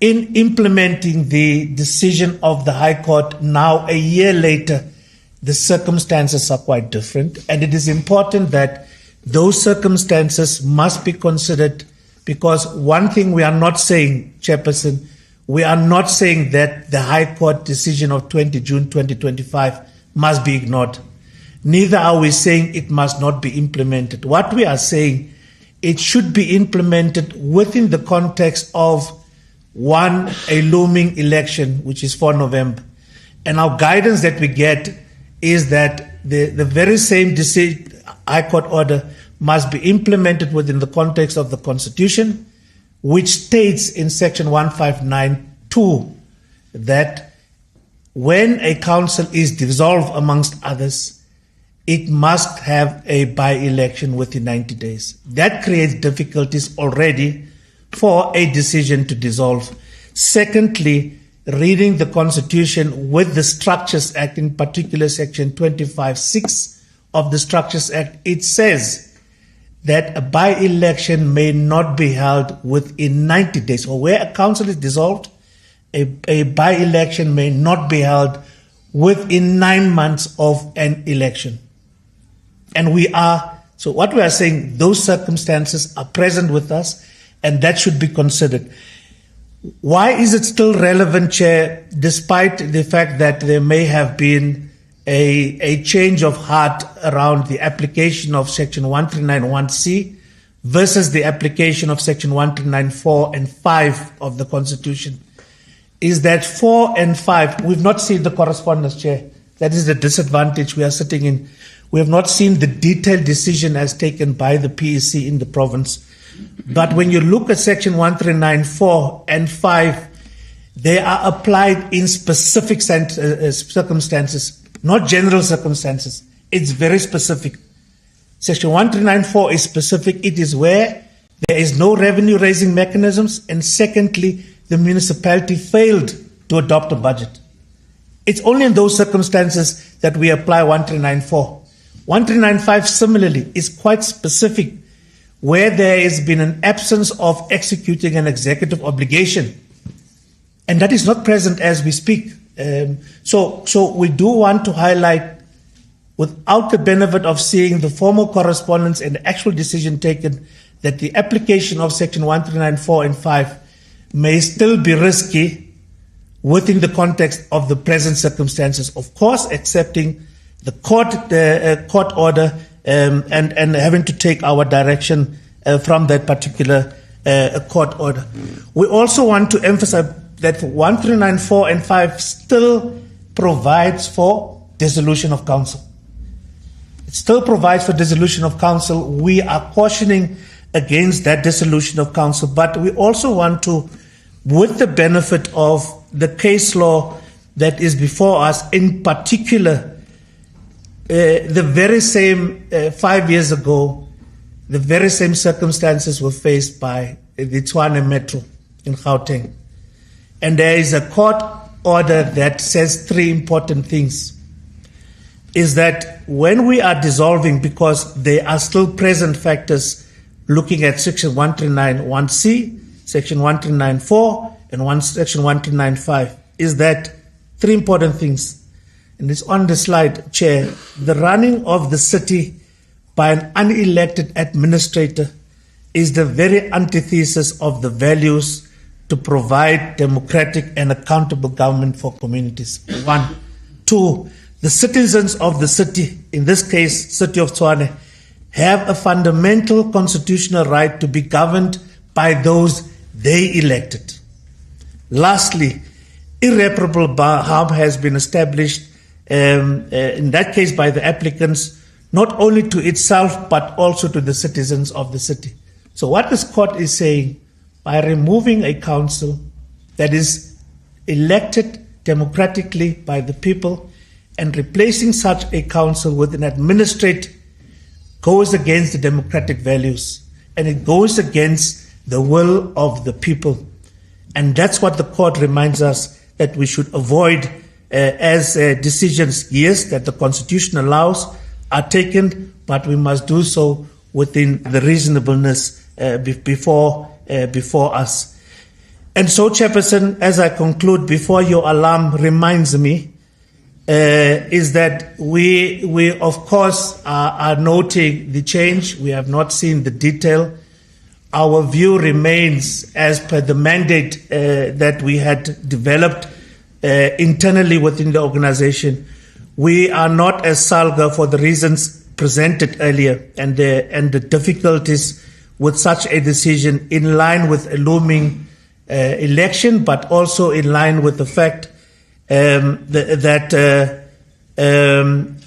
in implementing the decision of the High Court now a year later, the circumstances are quite different. And it is important that those circumstances must be considered, because one thing we are not saying, Chairperson, we are not saying that the High Court decision of 20 June 2025 must be ignored. Neither are we saying it must not be implemented. What we are saying, it should be implemented within the context of, one, a looming election, which is 4 November. And our guidance that we get is that the very same High Court order must be implemented within the context of the Constitution, which states in Section 159(2) that when a council is dissolved, amongst others, it must have a by-election within 90 days. That creates difficulties already for a decision to dissolve. Secondly, reading the Constitution with the Structures Act, in particular Section 25(6) of the Structures Act, it says that a by-election may not be held within 90 days. Or where a council is dissolved, a by-election may not be held within 9 months of an election. And so what we are saying, those circumstances are present with us, and that should be considered. Why is it still relevant, Chair, despite the fact that there may have been a change of heart around the application of Section 1391C versus the application of Section 1394 and 5 of the Constitution? Is that 4 and 5, we've not seen the correspondence, Chair. That is the disadvantage we are sitting in. We have not seen the detailed decision as taken by the PEC in the province. But when you look at Section 1394 and 5, they are applied in specific circumstances, not general circumstances. It's very specific. Section 1394 is specific. It is where there is no revenue raising mechanisms, and secondly, the municipality failed to adopt a budget. It's only in those circumstances that we apply 1394. 1395 similarly is quite specific, where there has been an absence of executing an executive obligation, and that is not present as we speak. So we do want to highlight, without the benefit of seeing the formal correspondence and the actual decision taken, that the application of Section 1394 and 5 may still be risky within the context of the present circumstances. Of course, accepting the court order and having to take our direction from that particular court order. We also want to emphasize that 1394 and 5 still provides for dissolution of council. It still provides for dissolution of council. We are cautioning against that dissolution of council, but we also want to, with the benefit of the case law that is before us, in particular, the very same 5 years ago, the very same circumstances were faced by the Tshwane Metro in Gauteng. And there is a court order that says three important things. Is that when we are dissolving, because there are still present factors looking at Section 1391C, Section 1394, and Section 1395, is that three important things. And it's on the slide, Chair. The running of the city by an unelected administrator is the very antithesis of the values to provide democratic and accountable government for communities. 1. 2, the citizens of the city, in this case, City of Tshwane, have a fundamental constitutional right to be governed by those they elected. Lastly, irreparable harm has been established, in that case by the applicants, not only to itself but also to the citizens of the city. So what this court is saying, by removing a council that is elected democratically by the people and replacing such a council with an administrator, goes against the democratic values, and it goes against the will of the people. And that's what the court reminds us that we should avoid as decisions, yes, that the Constitution allows, are taken, but we must do so within the reasonableness before us. And so, Chairperson, as I conclude, before your alarm reminds me, is that we of course are noting the change. We have not seen the detail. Our view remains, as per the mandate that we had developed internally within the organization, we are not as SALGA for the reasons presented earlier and the difficulties with such a decision, in line with a looming election, but also in line with the fact that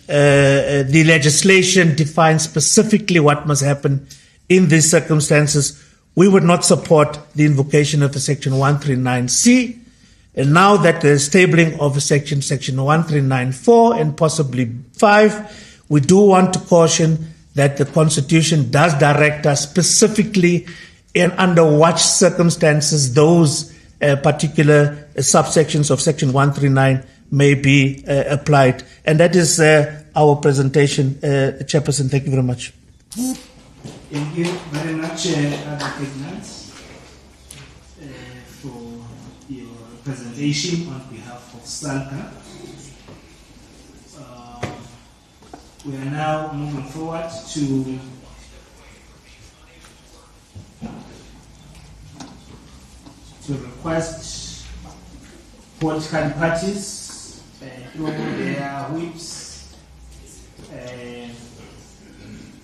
the legislation defines specifically what must happen in these circumstances. We would not support the invocation of a Section 139C. And now that the stabling of a Section 1394 and possibly 5, we do want to caution that the Constitution does direct us specifically and under what circumstances those particular subsections of Section 139 may be applied. And that is our presentation. Chairperson, thank you very much.
Thank you very much, Advocate Nance, for your presentation on behalf of SALGA. We are now moving forward to request political parties through their whips.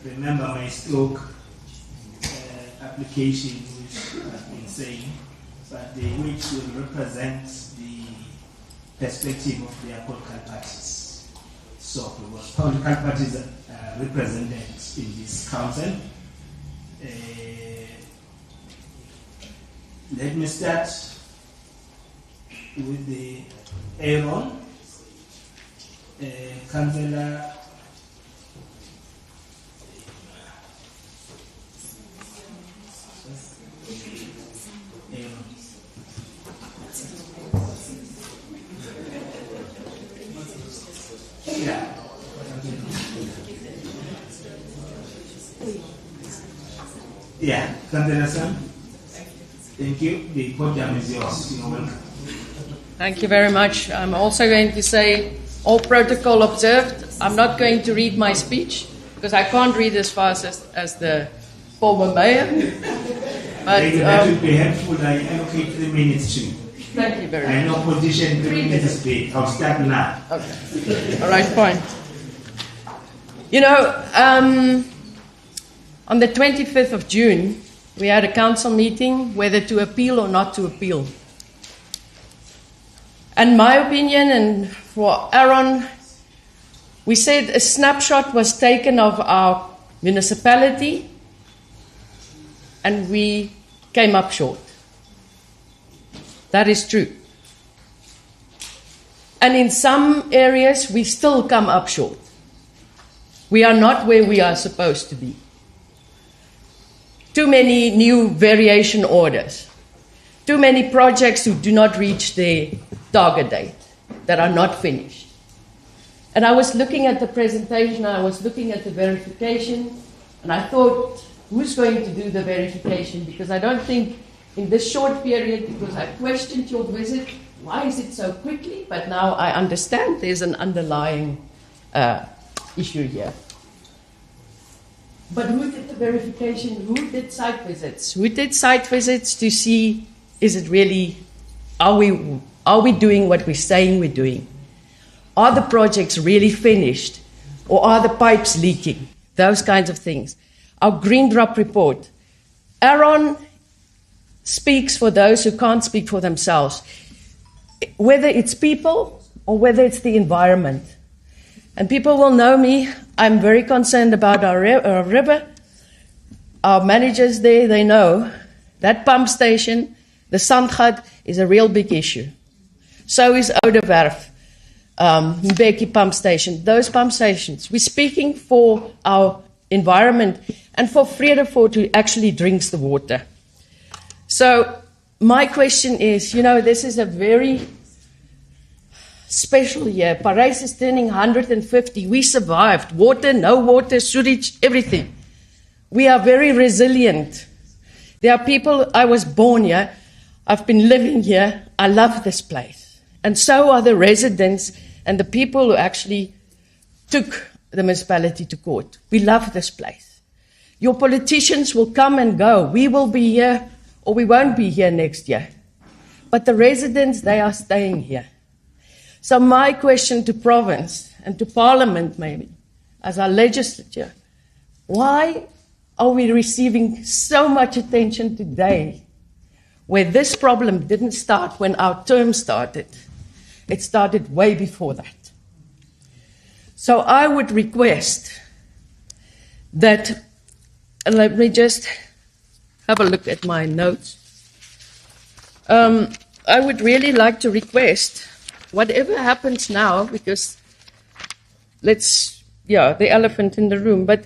Remember my stroke application, which I've been saying, but the whips will represent the perspective of their political parties. So, because political parties are represented in this council, let me start with the Aaron, Councillor Yeah, Councillor Sam. Thank you. The podium is yours. You're welcome.
Thank you very much. I'm also going to say, all protocol observed. I'm not going to read my speech because I can't read as fast as the former mayor. But
that would be helpful. I allocate 3 minutes too.
Thank you very much.
I know position 3 minutes is big. I'll start now.
Okay. All right, fine. You know, on the 25th of June, we had a council meeting whether to appeal or not to appeal. And my opinion, and for Aaron, we said a snapshot was taken of our municipality and we came up short. That is true. And in some areas, we still come up short. We are not where we are supposed to be. Too many new variation orders. Too many projects who do not reach their target date, that are not finished. And I was looking at the presentation, I was looking at the verification, and I thought, who's going to do the verification? Because I don't think in this short period, because I questioned your visit, why is it so quickly? But now I understand there's an underlying issue here. But who did the verification? Who did site visits? Who did site visits to see, is it really, are we doing what we're saying we're doing? Are the projects really finished? Or are the pipes leaking? Those kinds of things. Our Green Drop report. Aaron speaks for those who can't speak for themselves. Whether it's people or whether it's the environment. And people will know me. I'm very concerned about our river. Our managers there, they know that pump station, the Sandgat, is a real big issue. So is Ouderwerf, Mbeki pump station. Those pump stations, we're speaking for our environment and for Vredefort who actually drinks the water. So my question is, you know, this is a very special year. Parys is turning 150. We survived. Water, no water, sewage, everything. We are very resilient. There are people, I was born here. I've been living here. I love this place. And so are the residents and the people who actually took the municipality to court. We love this place. Your politicians will come and go. We will be here or we won't be here next year. But the residents, they are staying here. So my question to province and to parliament maybe, as our legislature, why are we receiving so much attention today where this problem didn't start when our term started? It started way before that. So I would request that, let me just have a look at my notes. I would really like to request, whatever happens now, because the elephant in the room, but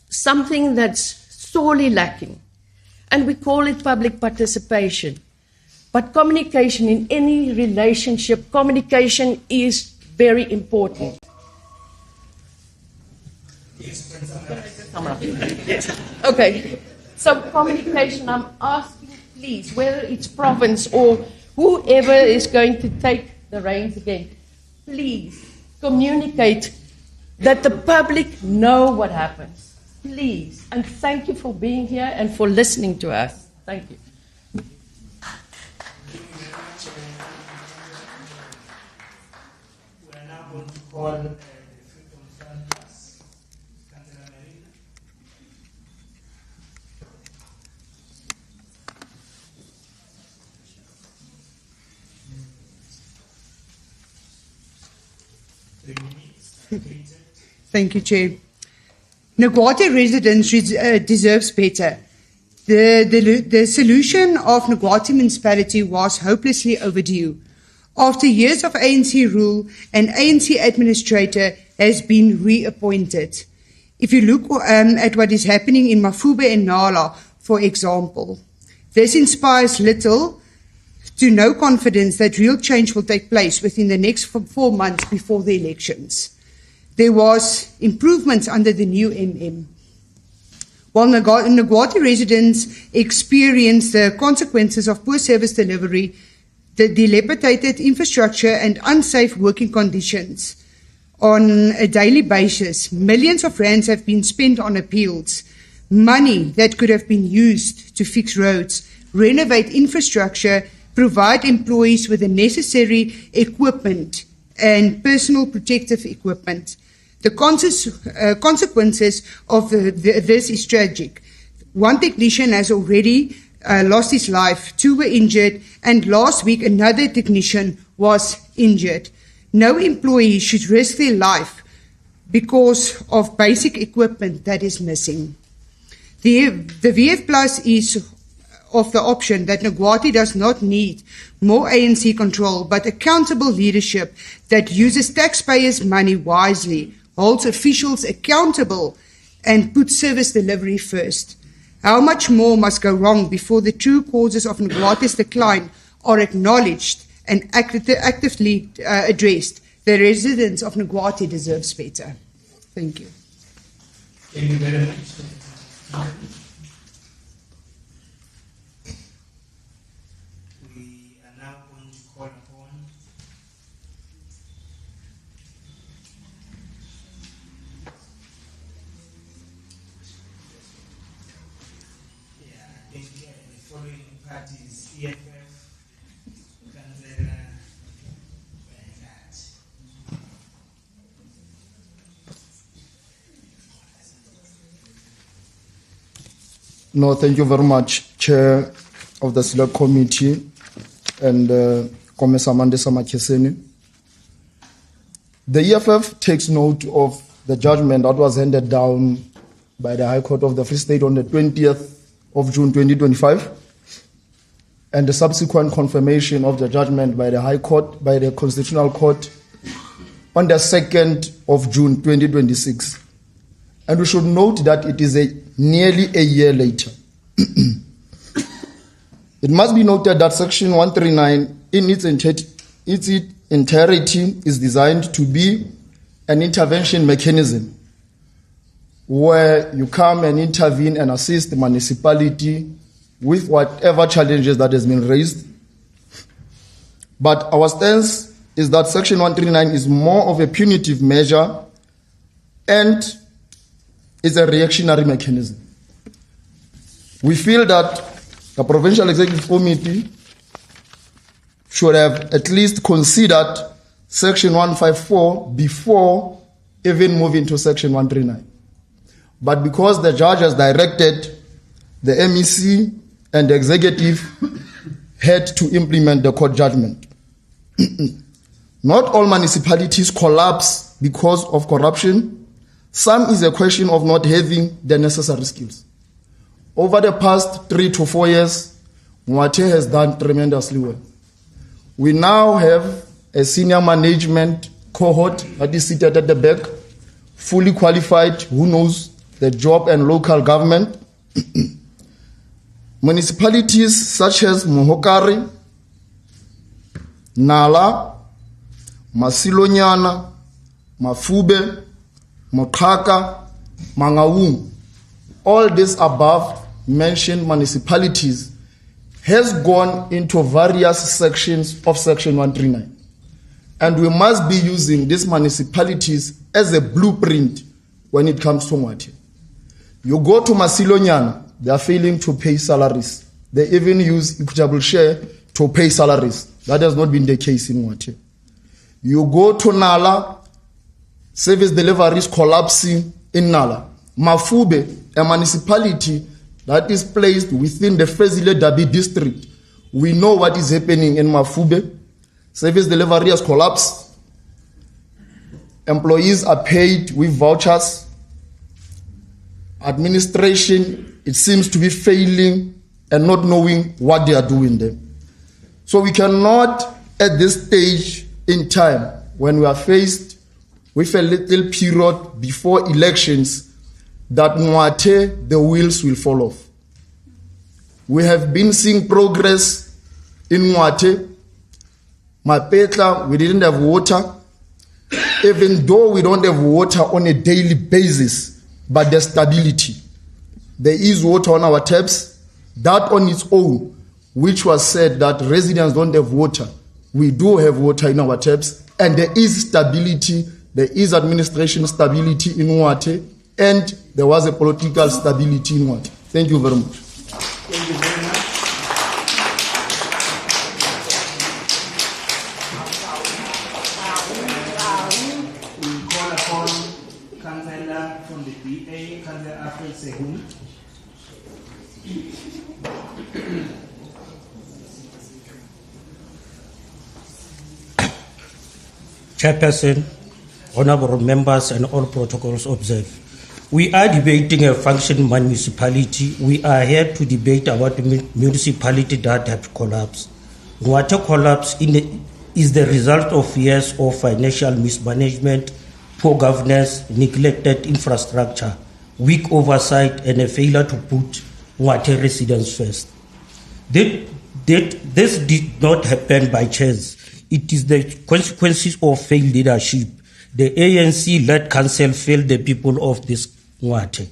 something that's sorely lacking, and we call it public participation. But communication in any relationship, communication is very important. Okay, so communication, I'm asking please, whether it's province or whoever is going to take the reins again, please communicate that the public know what happens. Please. And thank you for being here and for listening to us. Thank you.
We are now going to call the Freedom Fighters. Councillor Marina.
Thank you, Chair. Ngwathe residents deserves better. The solution of Ngwathe Municipality was hopelessly overdue. After years of ANC rule, an ANC administrator has been reappointed. If you look at what is happening in Mafube and Nala, for example, this inspires little to no confidence that real change will take place within the next 4 months before the elections. There was improvements under the new MM. While Ngwathe residents experience the consequences of poor service delivery, the dilapidated infrastructure and unsafe working conditions on a daily basis, millions of rands have been spent on appeals, money that could have been used to fix roads, renovate infrastructure, provide employees with the necessary equipment and personal protective equipment. The consequences of this is tragic. One technician has already lost his life, 2 were injured, and last week another technician was injured. No employee should risk their life because of basic equipment that is missing. The VF Plus is of the option that Ngwathe does not need more ANC control, but accountable leadership that uses taxpayers' money wisely, holds officials accountable, and puts service delivery first. How much more must go wrong before the true causes of Ngwathe's decline are acknowledged and actively addressed? The residents of Ngwathe deserve better. Thank you.
Thank you very much.
We are now going to call upon the following parties: EFF, Kanzela, Bernard.
No, thank you very much, Chair of the Select Committee and Commissioner Mandisa Makeseni. The EFF takes note of the judgment that was handed down by the High Court of the Free State on the 20th of June 2025 and the subsequent confirmation of the judgment by the High Court, by the Constitutional Court on the 2nd of June 2026. And we should note that it is nearly a year later. It must be noted that Section 139 in its entirety is designed to be an intervention mechanism where you come and intervene and assist the municipality with whatever challenges that has been raised. But our stance is that Section 139 is more of a punitive measure and is a reactionary mechanism. We feel that the Provincial Executive Committee should have at least considered Section 154 before even moving to Section 139. But because the judge has directed, the MEC and the executive had to implement the court judgment. Not all municipalities collapse because of corruption. Some is a question of not having the necessary skills. Over the past 3 to 4 years, Ngwathe has done tremendously well. We now have a senior management cohort that is seated at the back, fully qualified, who knows the job and local government. Municipalities such as Mohokari, Nala, Masilonyana, Mafube, Mokhaka, Mangaung, all these above mentioned municipalities has gone into various sections of Section 139. And we must be using these municipalities as a blueprint when it comes to Ngwathe. You go to Masilonyana, they are failing to pay salaries. They even use equitable share to pay salaries. That has not been the case in Ngwathe. You go to Nala, service delivery is collapsing in Nala. Mafube, a municipality that is placed within the Fezile Dabi district. We know what is happening in Mafube. Service delivery has collapsed. Employees are paid with vouchers. Administration, it seems to be failing and not knowing what they are doing there. So we cannot, at this stage in time, when we are faced with a little period before elections, that Ngwathe, the wheels will fall off. We have been seeing progress in Ngwathe. Mapetla, we didn't have water. Even though we don't have water on a daily basis, but there's stability. there is water on our taps. That on its own, which was said that residents don't have water, we do have water in our taps, and there is stability, there is administration stability in Ngwathe, and there was a political stability in Ngwathe. Thank you very much.
Thank you very much. We call upon Councillor from the BA, Councillor Alfred Sehun.
Chairperson, honorable members, and all protocols observed. We are debating a functioning municipality. We are here to debate about the municipality that have collapsed. Ngwathe collapse is the result of years of financial mismanagement, poor governance, neglected infrastructure, weak oversight, and a failure to put Ngwathe residents first. This did not happen by chance. It is the consequences of failed leadership. The ANC-led council failed the people of this Ngwathe.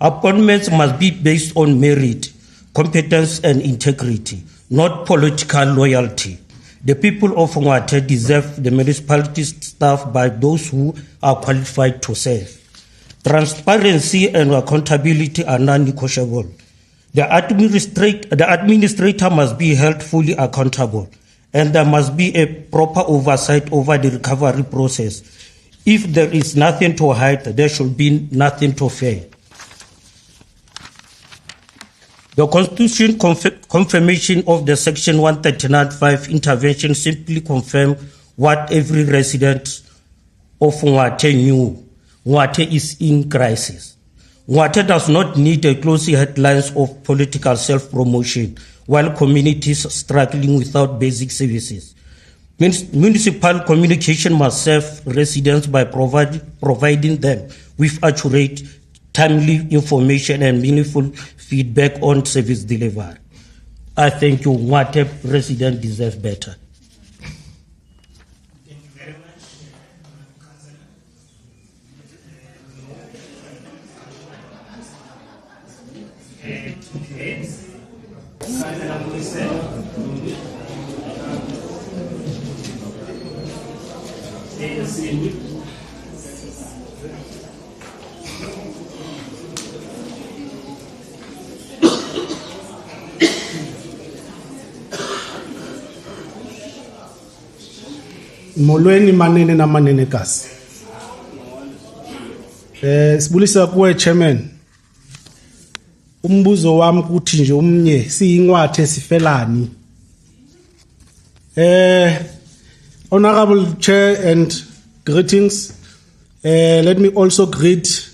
Appointments must be based on merit, competence, and integrity, not political loyalty. The people of Ngwathe deserve the municipality staffed by those who are qualified to serve. Transparency and accountability are non-negotiable. The administrator must be held fully accountable, and there must be a proper oversight over the recovery process. If there is nothing to hide, there should be nothing to fear. The Constitution confirmation of the Section 139(5) intervention simply confirms what every resident of Ngwathe knew. Ngwathe is in crisis. Ngwathe does not need a closely headlines of political self-promotion while communities struggling without basic services. Municipal communication must serve residents by providing them with accurate, timely information and meaningful feedback on service delivery. I thank you. Ngwathe residents deserve better.
Thank you very much, Councillor.
Councillor Ngwathe.
Molweni manene na manene kasi. Sibulisa kuwe chairman. Umbuzo wami kuthi nje umnye siyingwathe sifelani. Honorable Chair and greetings. Let me also greet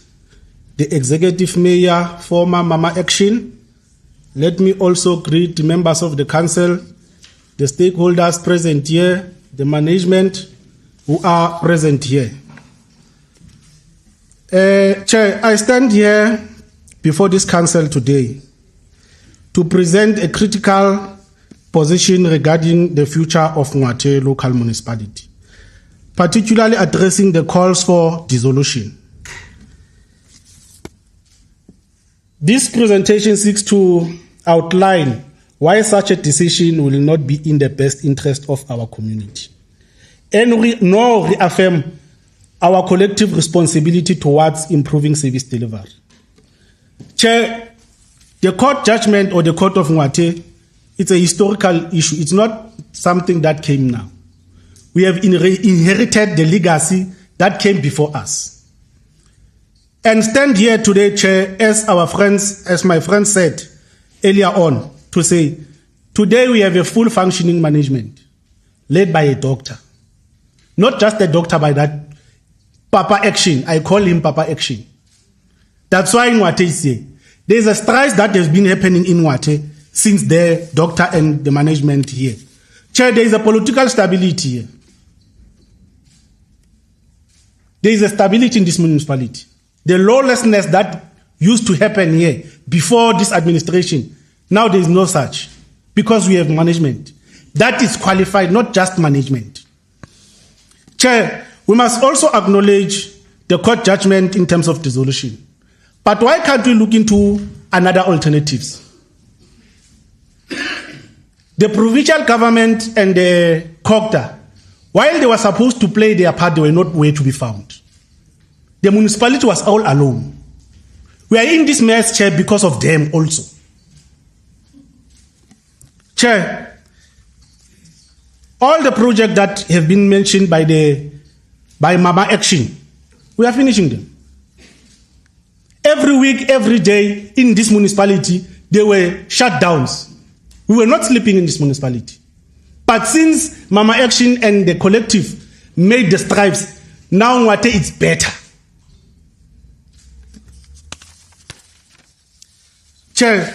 the Executive Mayor, former Mama Action. Let me also greet the members of the Council, the stakeholders present here, the management who are present here. Chair, I stand here before this Council today to present a critical position regarding the future of Ngwathe local municipality, particularly addressing the calls for dissolution. This presentation seeks to outline why such a decision will not be in the best interest of our community, and nor reaffirm our collective responsibility towards improving service delivery. Chair, the court judgment or the court of Ngwathe, it's a historical issue. It's not something that came now. We have inherited the legacy that came before us. And stand here today, Chair, as my friend said earlier on, to say, today we have a full functioning management led by a doctor. Not just a doctor by that Papa Action. I call him Papa Action. That's why Ngwathe is here. There's a strike that has been happening in Ngwathe since the doctor and the management here. Chair, there is a political stability here. There is a stability in this municipality. The lawlessness that used to happen here before this administration, now there is no such, because we have management that is qualified, not just management. Chair, we must also acknowledge the court judgment in terms of dissolution. But why can't we look into another alternatives? The provincial government and the COGTA, while they were supposed to play their part, they were not where to be found. The municipality was all alone. We are in this mess, Chair, because of them also. Chair, all the projects that have been mentioned by Mama Action, we are finishing them. Every week, every day in this municipality, there were shutdowns. We were not sleeping in this municipality. But since Mama Action and the collective made the strives, now Ngwathe is better. Chair,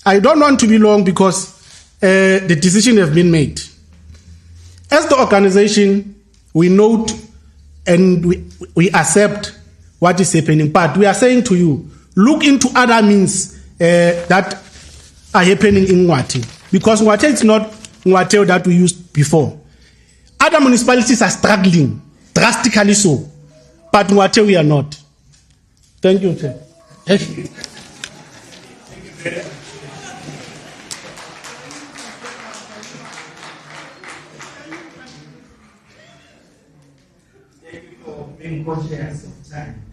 I don't want to be long because the decision has been made. As the organization, we note and we accept what is happening, but we are saying to you, look into other means that are happening in Ngwathe, because Ngwathe is not Ngwathe that we used before. Other municipalities are struggling, drastically so, but Ngwathe we are not. Thank you, Chair.
Thank you for being conscious of time.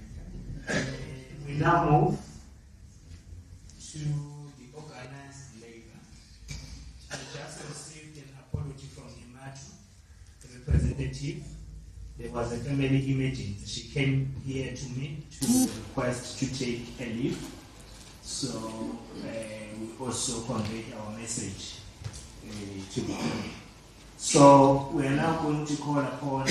We now move to the organized labor. I just received an apology from Imatu, the representative. There was a family emergency. She came here to me to request to take a leave. So we also conveyed our message to the family. So we are now going to call upon,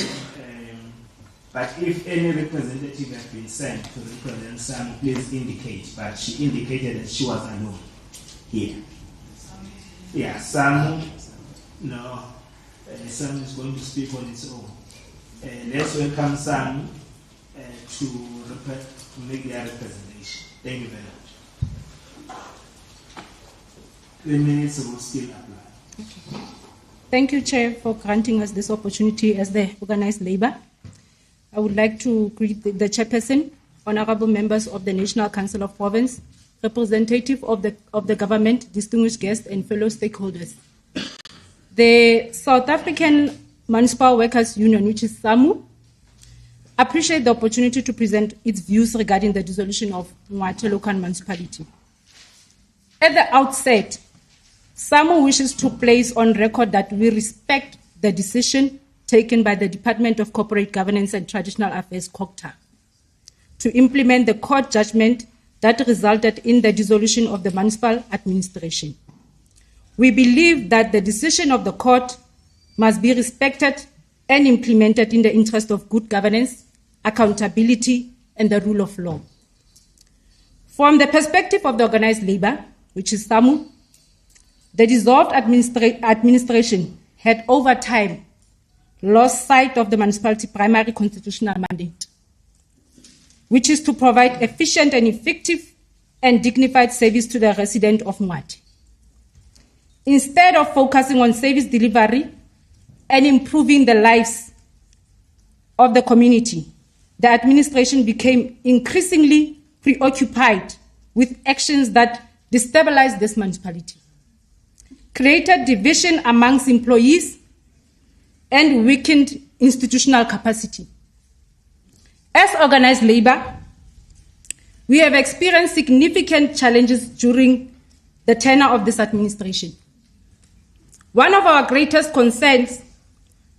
but if any representative has been sent to represent Sam, please indicate. But she indicated that she was alone here. Yeah, Sam, no, Sam is going to speak on its own. Let's welcome Sam to make their representation. Thank you very much. 3 minutes will still apply.
Okay. Thank you, Chair, for granting us this opportunity as the organized labor. I would like to greet the chairperson, honorable members of the National Council of Province, representative of the government, distinguished guests, and fellow stakeholders. The South African Municipal Workers Union, which is SAMU, appreciate the opportunity to present its views regarding the dissolution of Ngwathe Local Municipality. At the outset, SAMU wishes to place on record that we respect the decision taken by the Department of Corporate Governance and Traditional Affairs, COGTA, to implement the court judgment that resulted in the dissolution of the municipal administration. We believe that the decision of the court must be respected and implemented in the interest of good governance, accountability, and the rule of law. From the perspective of the organized labor, which is SAMU, the dissolved administration had over time lost sight of the municipality primary constitutional mandate, which is to provide efficient and effective and dignified service to the resident of Ngwathe. Instead of focusing on service delivery and improving the lives of the community, the administration became increasingly preoccupied with actions that destabilized this municipality, created division amongst employees, and weakened institutional capacity. As organized labor, we have experienced significant challenges during the tenure of this administration. One of our greatest concerns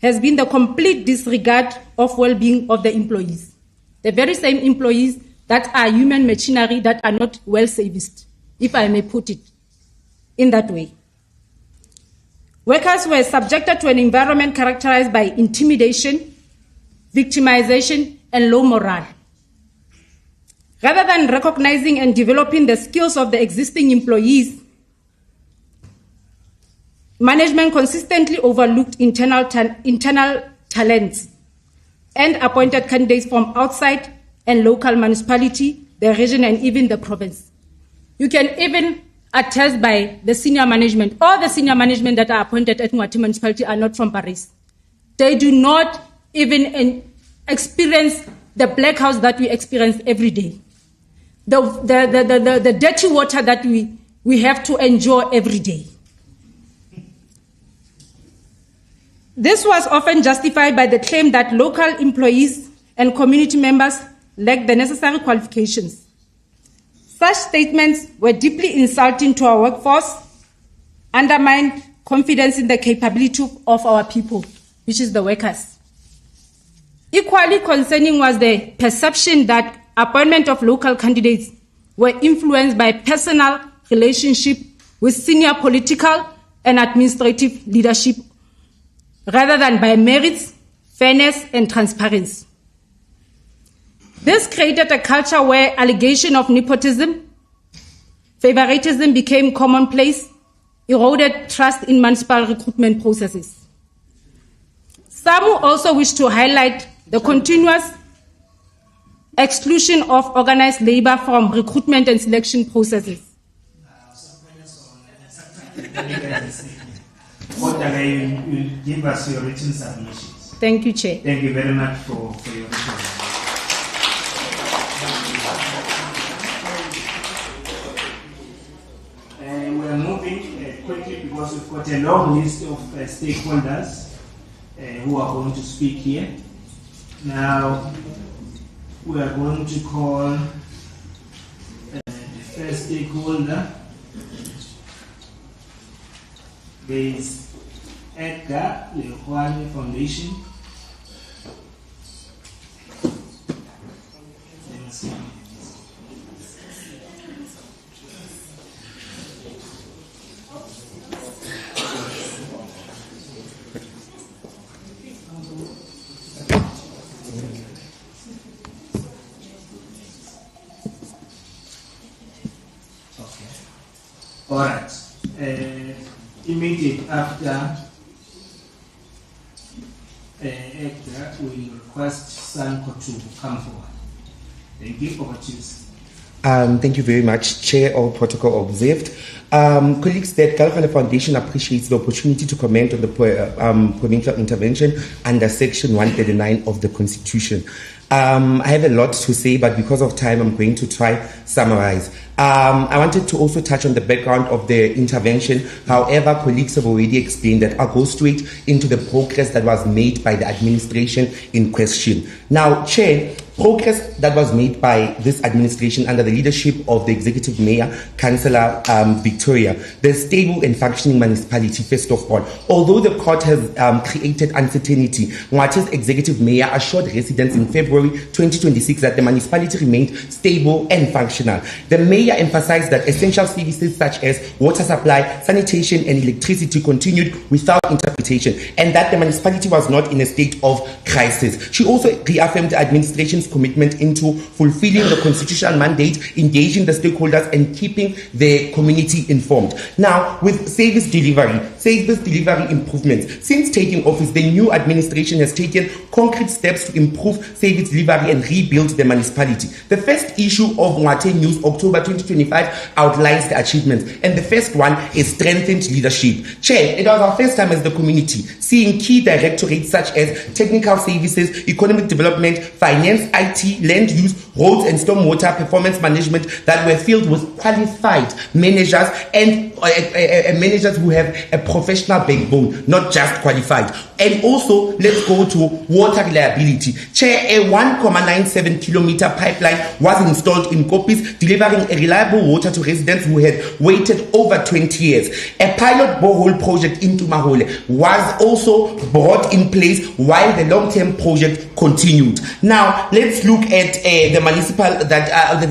has been the complete disregard of well-being of the employees, the very same employees that are human machinery that are not well serviced, if I may put it in that way. Workers were subjected to an environment characterized by intimidation, victimization, and low morale. Rather than recognizing and developing the skills of the existing employees, management consistently overlooked internal talents and appointed candidates from outside and local municipality, the region, and even the province. You can even attest by the senior management. All the senior management that are appointed at Ngwathe Municipality are not from Paris. They do not even experience the black house that we experience every day. the dirty water that we have to endure every day. This was often justified by the claim that local employees and community members lack the necessary qualifications. Such statements were deeply insulting to our workforce, undermined confidence in the capability of our people, which is the workers. Equally concerning was the perception that appointment of local candidates were influenced by personal relationship with senior political and administrative leadership rather than by merits, fairness, and transparency. This created a culture where allegation of nepotism, favoritism became commonplace, eroded trust in municipal recruitment processes. Some also wish to highlight the continuous exclusion of organized labor from recruitment and selection processes.
You give us your written submissions.
Thank you, Chair.
Thank you very much for your report. We are moving quickly because we've got a long list of stakeholders who are going to speak here. Now, we are going to call the first stakeholder. There is Edgar Lehuane Foundation. All right. Immediate after Edgar, we request Sanko to come forward. Thank you. Over to you.
Thank you very much, Chair. All protocol observed. Colleagues, the Kalkana Foundation appreciates the opportunity to comment on the provincial intervention under Section 139 of the Constitution. I have a lot to say, but because of time, I'm going to try summarize. I wanted to also touch on the background of the intervention. However, colleagues have already explained that. I'll go straight into the progress that was made by the administration in question. Now, Chair, progress that was made by this administration under the leadership of the Executive Mayor, Councillor Victoria, the stable and functioning municipality, first of all. Although the court has created uncertainty, Ngwathe's Executive Mayor assured residents in February 2026 that the municipality remained stable and functional. The Mayor emphasized that essential services such as water supply, sanitation, and electricity continued without interpretation, and that the municipality was not in a state of crisis. She also reaffirmed the administration's commitment into fulfilling the constitutional mandate, engaging the stakeholders, and keeping the community informed. Now, with service delivery improvements, since taking office, the new administration has taken concrete steps to improve service delivery and rebuild the municipality. The first issue of Ngwathe News, October 2025, outlines the achievements, and the first one is strengthened leadership. Chair, it was our first time as the community seeing key directorates such as technical services, economic development, finance, IT, land use, roads and stormwater performance management that were filled with qualified managers and managers who have a professional backbone, not just qualified. And also, let's go to water reliability. Chair, a 1.97 kilometer pipeline was installed in Kopis, delivering a reliable water to residents who had waited over 20 years. A pilot borehole project in Tumahole was also brought in place while the long-term project continued. Now, let's look at the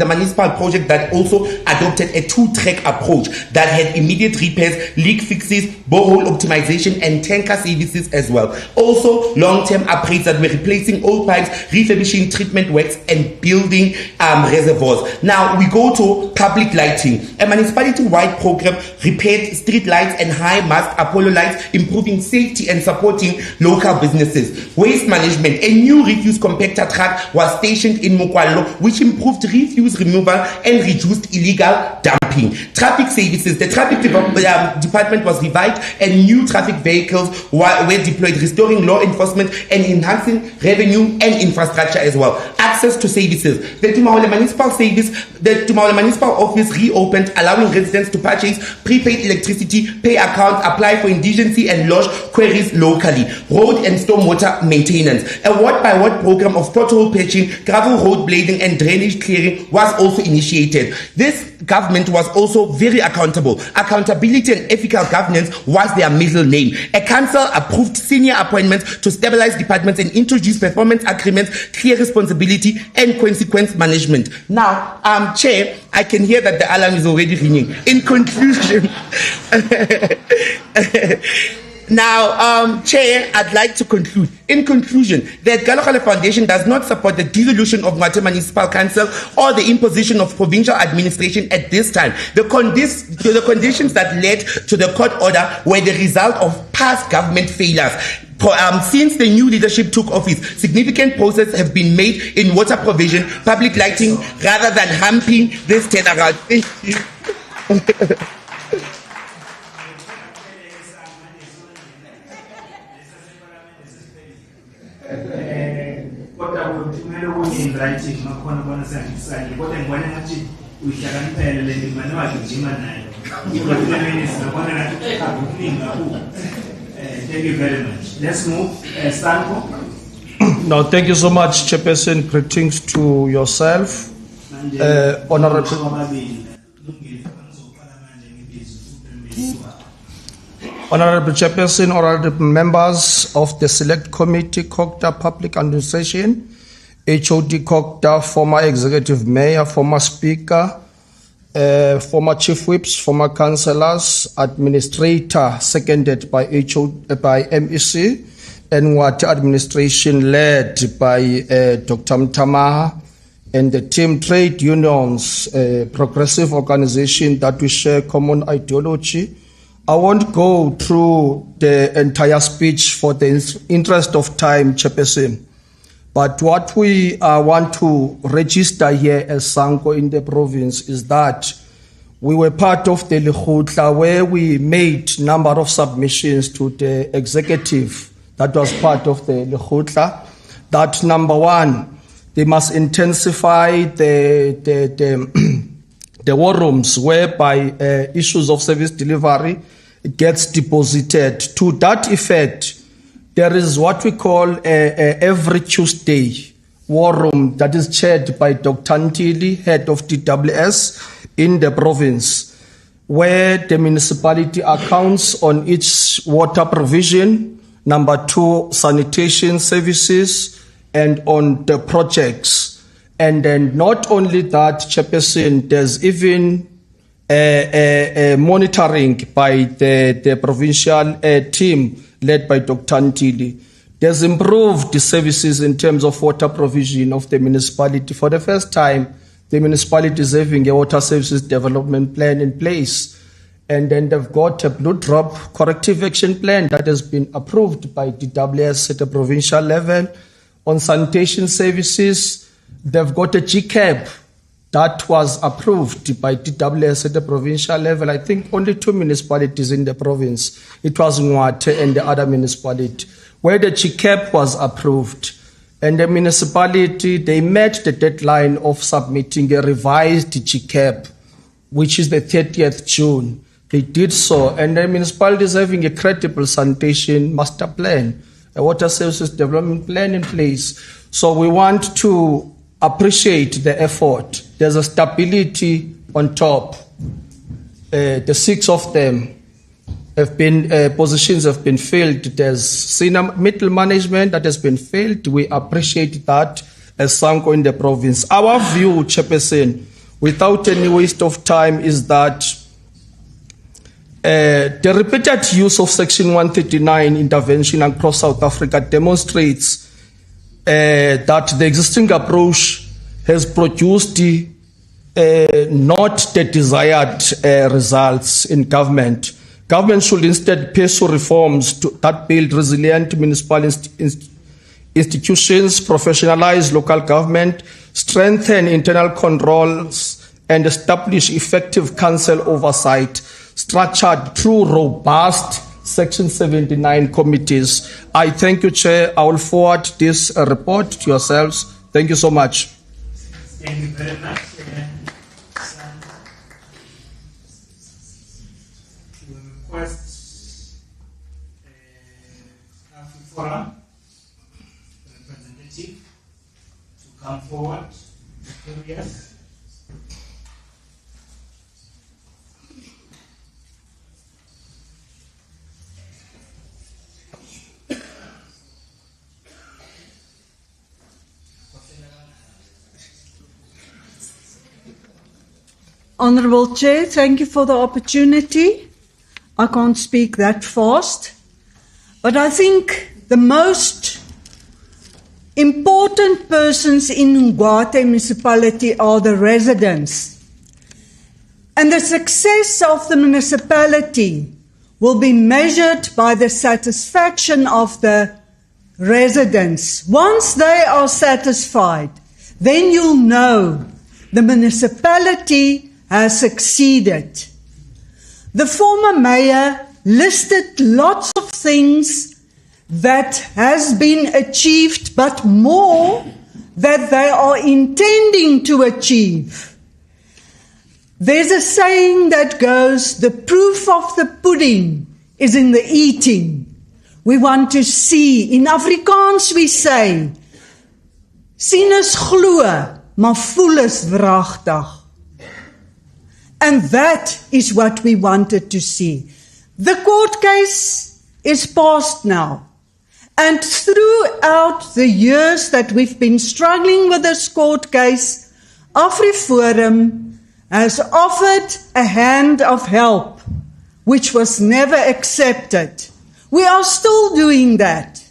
municipal project that also adopted a two-track approach that had immediate repairs, leak fixes, borehole optimization, and tanker services as well. Also, long-term upgrades that were replacing old pipes, refurbishing treatment works, and building reservoirs. Now, we go to public lighting. A municipality-wide program repaired street lights and high-mast Apollo lights, improving safety and supporting local businesses. Waste management. A new refuse compactor truck was stationed in Mokwalo, which improved refuse removal and reduced illegal dumping. Traffic services. The traffic department was revived and new traffic vehicles were deployed, restoring law enforcement and enhancing revenue and infrastructure as well. access to services. The Tumahole Municipal Office reopened, allowing residents to purchase prepaid electricity, pay accounts, apply for indigency and lodge queries locally. Road and stormwater maintenance. A ward-by-ward program of pothole patching, gravel road blading and drainage clearing was also initiated. This government was also very accountable. Accountability and ethical governance was their middle name. A council approved senior appointments to stabilize departments and introduce performance agreements, clear responsibility and consequence management. Now, Chair, I can hear that the alarm is already ringing. In conclusion, now, Chair, I'd like to conclude. In conclusion, the Galokale Foundation does not support the dissolution of Ngwathe Municipal Council or the imposition of provincial administration at this time. The conditions that led to the court order were the result of past government failures. Since the new leadership took office, significant progress have been made in water provision, public lighting, rather than hampering this turnaround. Thank you.
Thank you very much. Let's move. Stanko.
No, thank you so much, Chairperson. Greetings to yourself, Honorable Chairperson, honorable members of the Select Committee, COGTA Public Administration, HOD COGTA, former Executive Mayor, former Speaker, former Chief Whips, former Councillors, Administrator, seconded by MEC, and Ngwathe Administration led by Dr. Mtamaha, and the team Trade Unions, a progressive organization that we share common ideology. I won't go through the entire speech for the interest of time, Chairperson. But what we want to register here as Sanko in the province is that we were part of the Lekgotla where we made number of submissions to the executive that was part of the Lekgotla. That number one, they must intensify the war rooms whereby issues of service delivery gets deposited. To that effect, there is what we call every Tuesday war room that is chaired by Dr. Ntili, head of DWS in the province, where the municipality accounts on its water provision, number two, sanitation services, and on the projects. And then not only that, Chairperson, there's even monitoring by the provincial team led by Dr. Ntili. There's improved the services in terms of water provision of the municipality. For the first time, the municipality is having a water services development plan in place. And then they've got a blue drop corrective action plan that has been approved by DWS at the provincial level. On sanitation services, they've got a GCAP that was approved by DWS at the provincial level. I think only 2 municipalities in the province. It was Ngwathe and the other municipality, where the GCAP was approved. And the municipality, they met the deadline of submitting a revised GCAP, which is the 30th June. They did so, and the municipality is having a credible sanitation master plan, a water services development plan in place. So we want to appreciate the effort. There's a stability on top. The 6 of them have been, positions have been filled. There's senior middle management that has been filled. We appreciate that as Sanko in the province. Our view, Chairperson, without any waste of time, is that the repeated use of Section 139 intervention across South Africa demonstrates that the existing approach has produced not the desired results in government. Government should instead pursue reforms that build resilient municipal institutions, professionalize local government, strengthen internal controls, and establish effective council oversight structured through robust Section 79 committees. I thank you, Chair. I will forward this report to yourselves. Thank you so much.
Thank you very much. We request Forum representative to come forward. Yes.
Honourable Chair, thank you for the opportunity. I can't speak that fast, but I think the most important persons in Ngwathe Municipality are the residents. And the success of the municipality will be measured by the satisfaction of the residents. Once they are satisfied, then you'll know the municipality has succeeded. The former mayor listed lots of things that has been achieved, but more that they are intending to achieve. There's a saying that goes, the proof of the pudding is in the eating. We want to see, in Afrikaans we say, sien is glo, maar voel is wragtig. And that is what we wanted to see. The court case is passed now. And throughout the years that we've been struggling with this court case, AfriForum has offered a hand of help, which was never accepted. We are still doing that.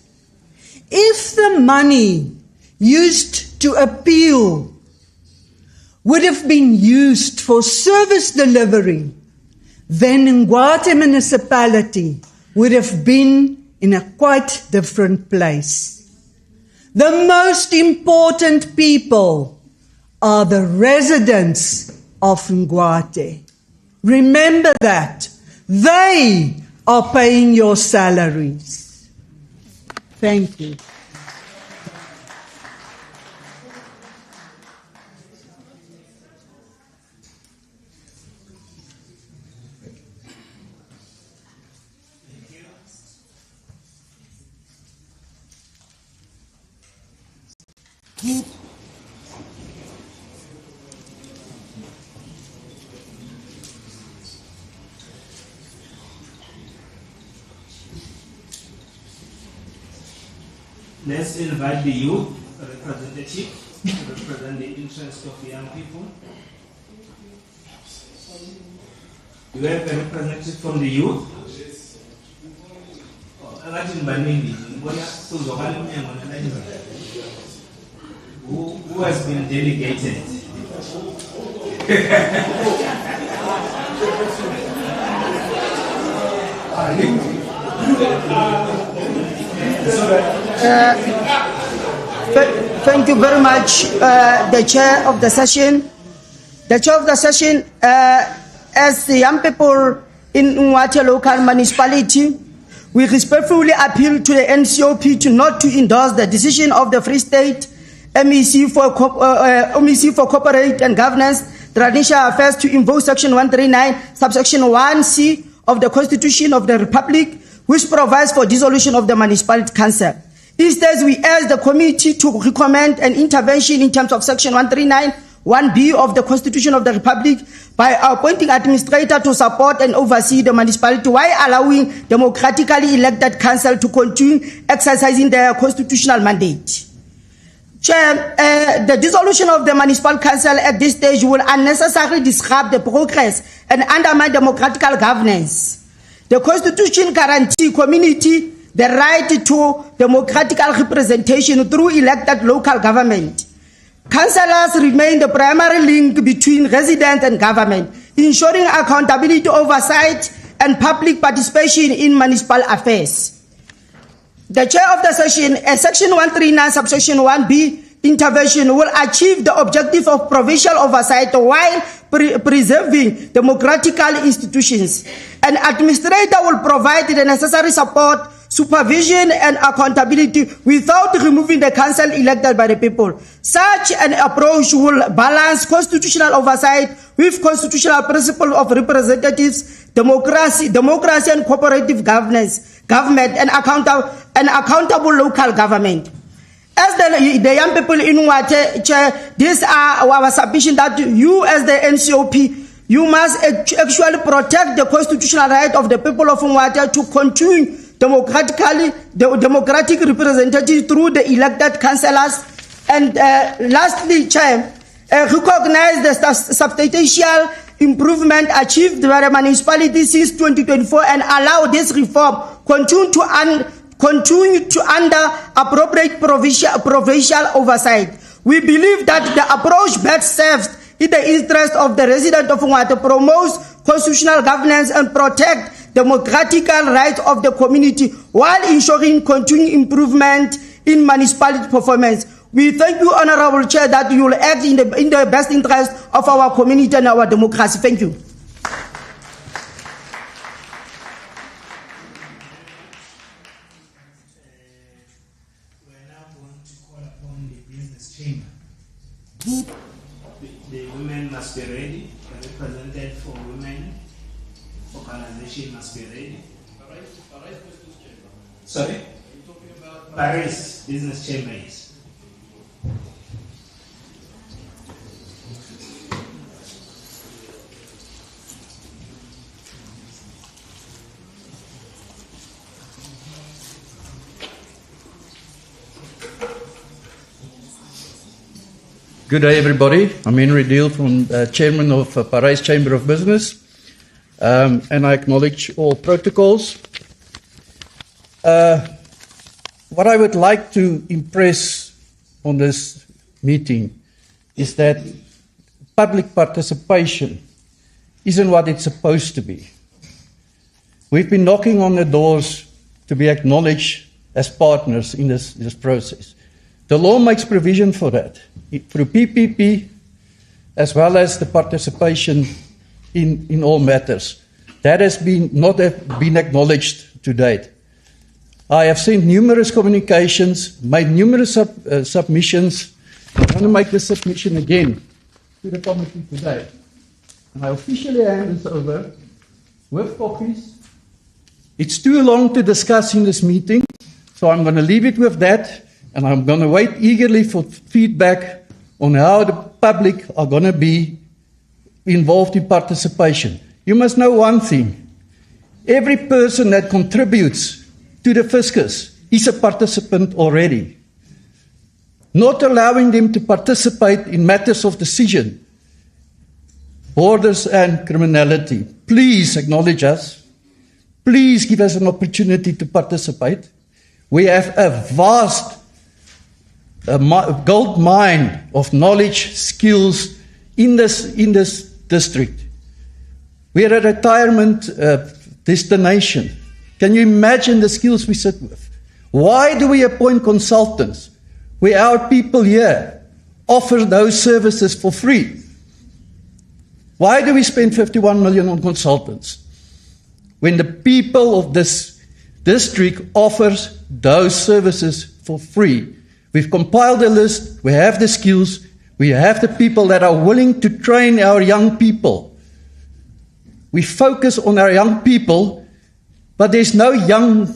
If the money used to appeal would have been used for service delivery, then Ngwathe Municipality would have been in a quite different place. The most important people are the residents of Ngwathe. Remember that. They are paying your salaries. Thank you.
Let's invite the youth representative to represent the interests of the young people. Do you have a representative from the youth? Who has been delegated?
Thank you very much, the chair of the session. The chair of the session, as the young people in Ngwathe local municipality, we respectfully appeal to the NCOP to not to endorse the decision of the Free State MEC for Corporate and Governance, Traditional Affairs to invoke Section 139, subsection 1C of the Constitution of the Republic, which provides for dissolution of the Municipality Council. Instead, we urge the committee to recommend an intervention in terms of Section 139, 1B of the Constitution of the Republic by appointing administrator to support and oversee the municipality while allowing democratically elected council to continue exercising their constitutional mandate. Chair, the dissolution of the municipal council at this stage will unnecessarily disrupt the progress and undermine democratical governance. The Constitution guarantees community the right to democratical representation through elected local government. Councillors remain the primary link between residents and government, ensuring accountability, oversight, and public participation in municipal affairs. The chair of the session, Section 139, subsection 1B intervention will achieve the objective of provincial oversight while preserving democratical institutions. An administrator will provide the necessary support supervision and accountability without removing the council elected by the people. Such an approach will balance constitutional oversight with constitutional principle of representatives, democracy and cooperative government and accountable local government. As the young people in Ngwathe, Chair, these are our submission that you as the NCOP, you must actually protect the constitutional right of the people of Ngwathe to continue democratically, the democratic representative through the elected councillors. And lastly, Chair, recognize the substantial improvement achieved by the municipality since 2024 and allow this reform continue to under appropriate provincial oversight. We believe that the approach best serves in the interest of the resident of Ngwathe, promotes constitutional governance and protect democratic rights of the community while ensuring continued improvement in municipality performance. We thank you, Honorable Chair, that you will act in the best interest of our community and our democracy. Thank you.
The women must be ready. The representative for women organization must be ready. Sorry? Paris Business Chamber is.
Good day, everybody. I'm Henry Deal, from Chairman of Paris Chamber of Business, and I acknowledge all protocols. What I would like to impress on this meeting is that public participation isn't what it's supposed to be. We've been knocking on the doors to be acknowledged as partners in this process. The law makes provision for that, through PPP, as well as the participation in all matters. That has not been acknowledged to date. I have sent numerous communications, made numerous submissions. I'm going to make this submission again to the committee today. And I officially hand this over with copies. It's too long to discuss in this meeting, so I'm going to leave it with that. And I'm going to wait eagerly for feedback on how the public are going to be involved in participation. You must know one thing. Every person that contributes to the fiscus is a participant already. Not allowing them to participate in matters of decision, borders and criminality. Please acknowledge us. Please give us an opportunity to participate. We have a vast gold mine of knowledge, skills in this district. We are a retirement destination. Can you imagine the skills we sit with? Why do we appoint consultants where our people here offer those services for free? Why do we spend 51 million on consultants when the people of this district offers those services for free? We've compiled a list, we have the skills, we have the people that are willing to train our young people. We focus on our young people, but there's no young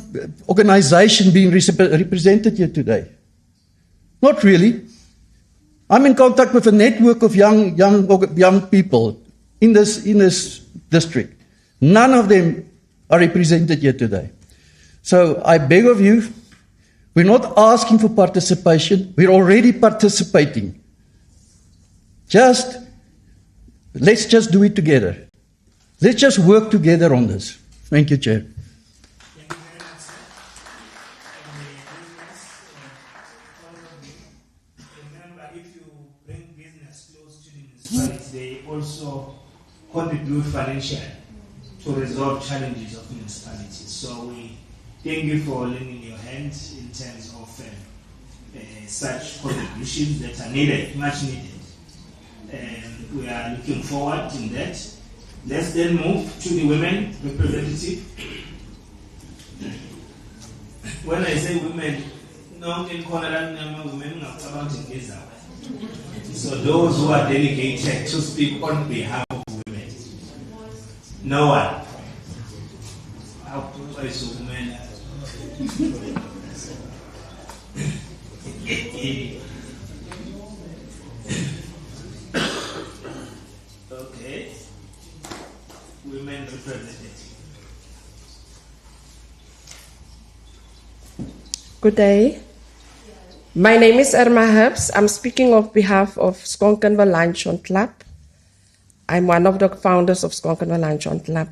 organization being represented here today. Not really. I'm in contact with a network of young people in this district. None of them are represented here today. So I beg of you, we're not asking for participation. We're already participating. Let's just do it together. Let's just work together on this. Thank you, Chair.
Remember, if you bring business close to the municipality, they also contribute financially to resolve challenges of municipalities. So we thank you for lending your hand in terms of such contributions that are needed, much needed. And we are looking forward in that. Let's then move to the women representative. when I say women, no, in women, so those who are delegated to speak on behalf of women, no one. Okay, women representative.
Good day. My name is Irma Herbs. I'm speaking on behalf of Skonkenwe Lanchon Club. I'm one of the founders of Skonkenwe Lanchon Club.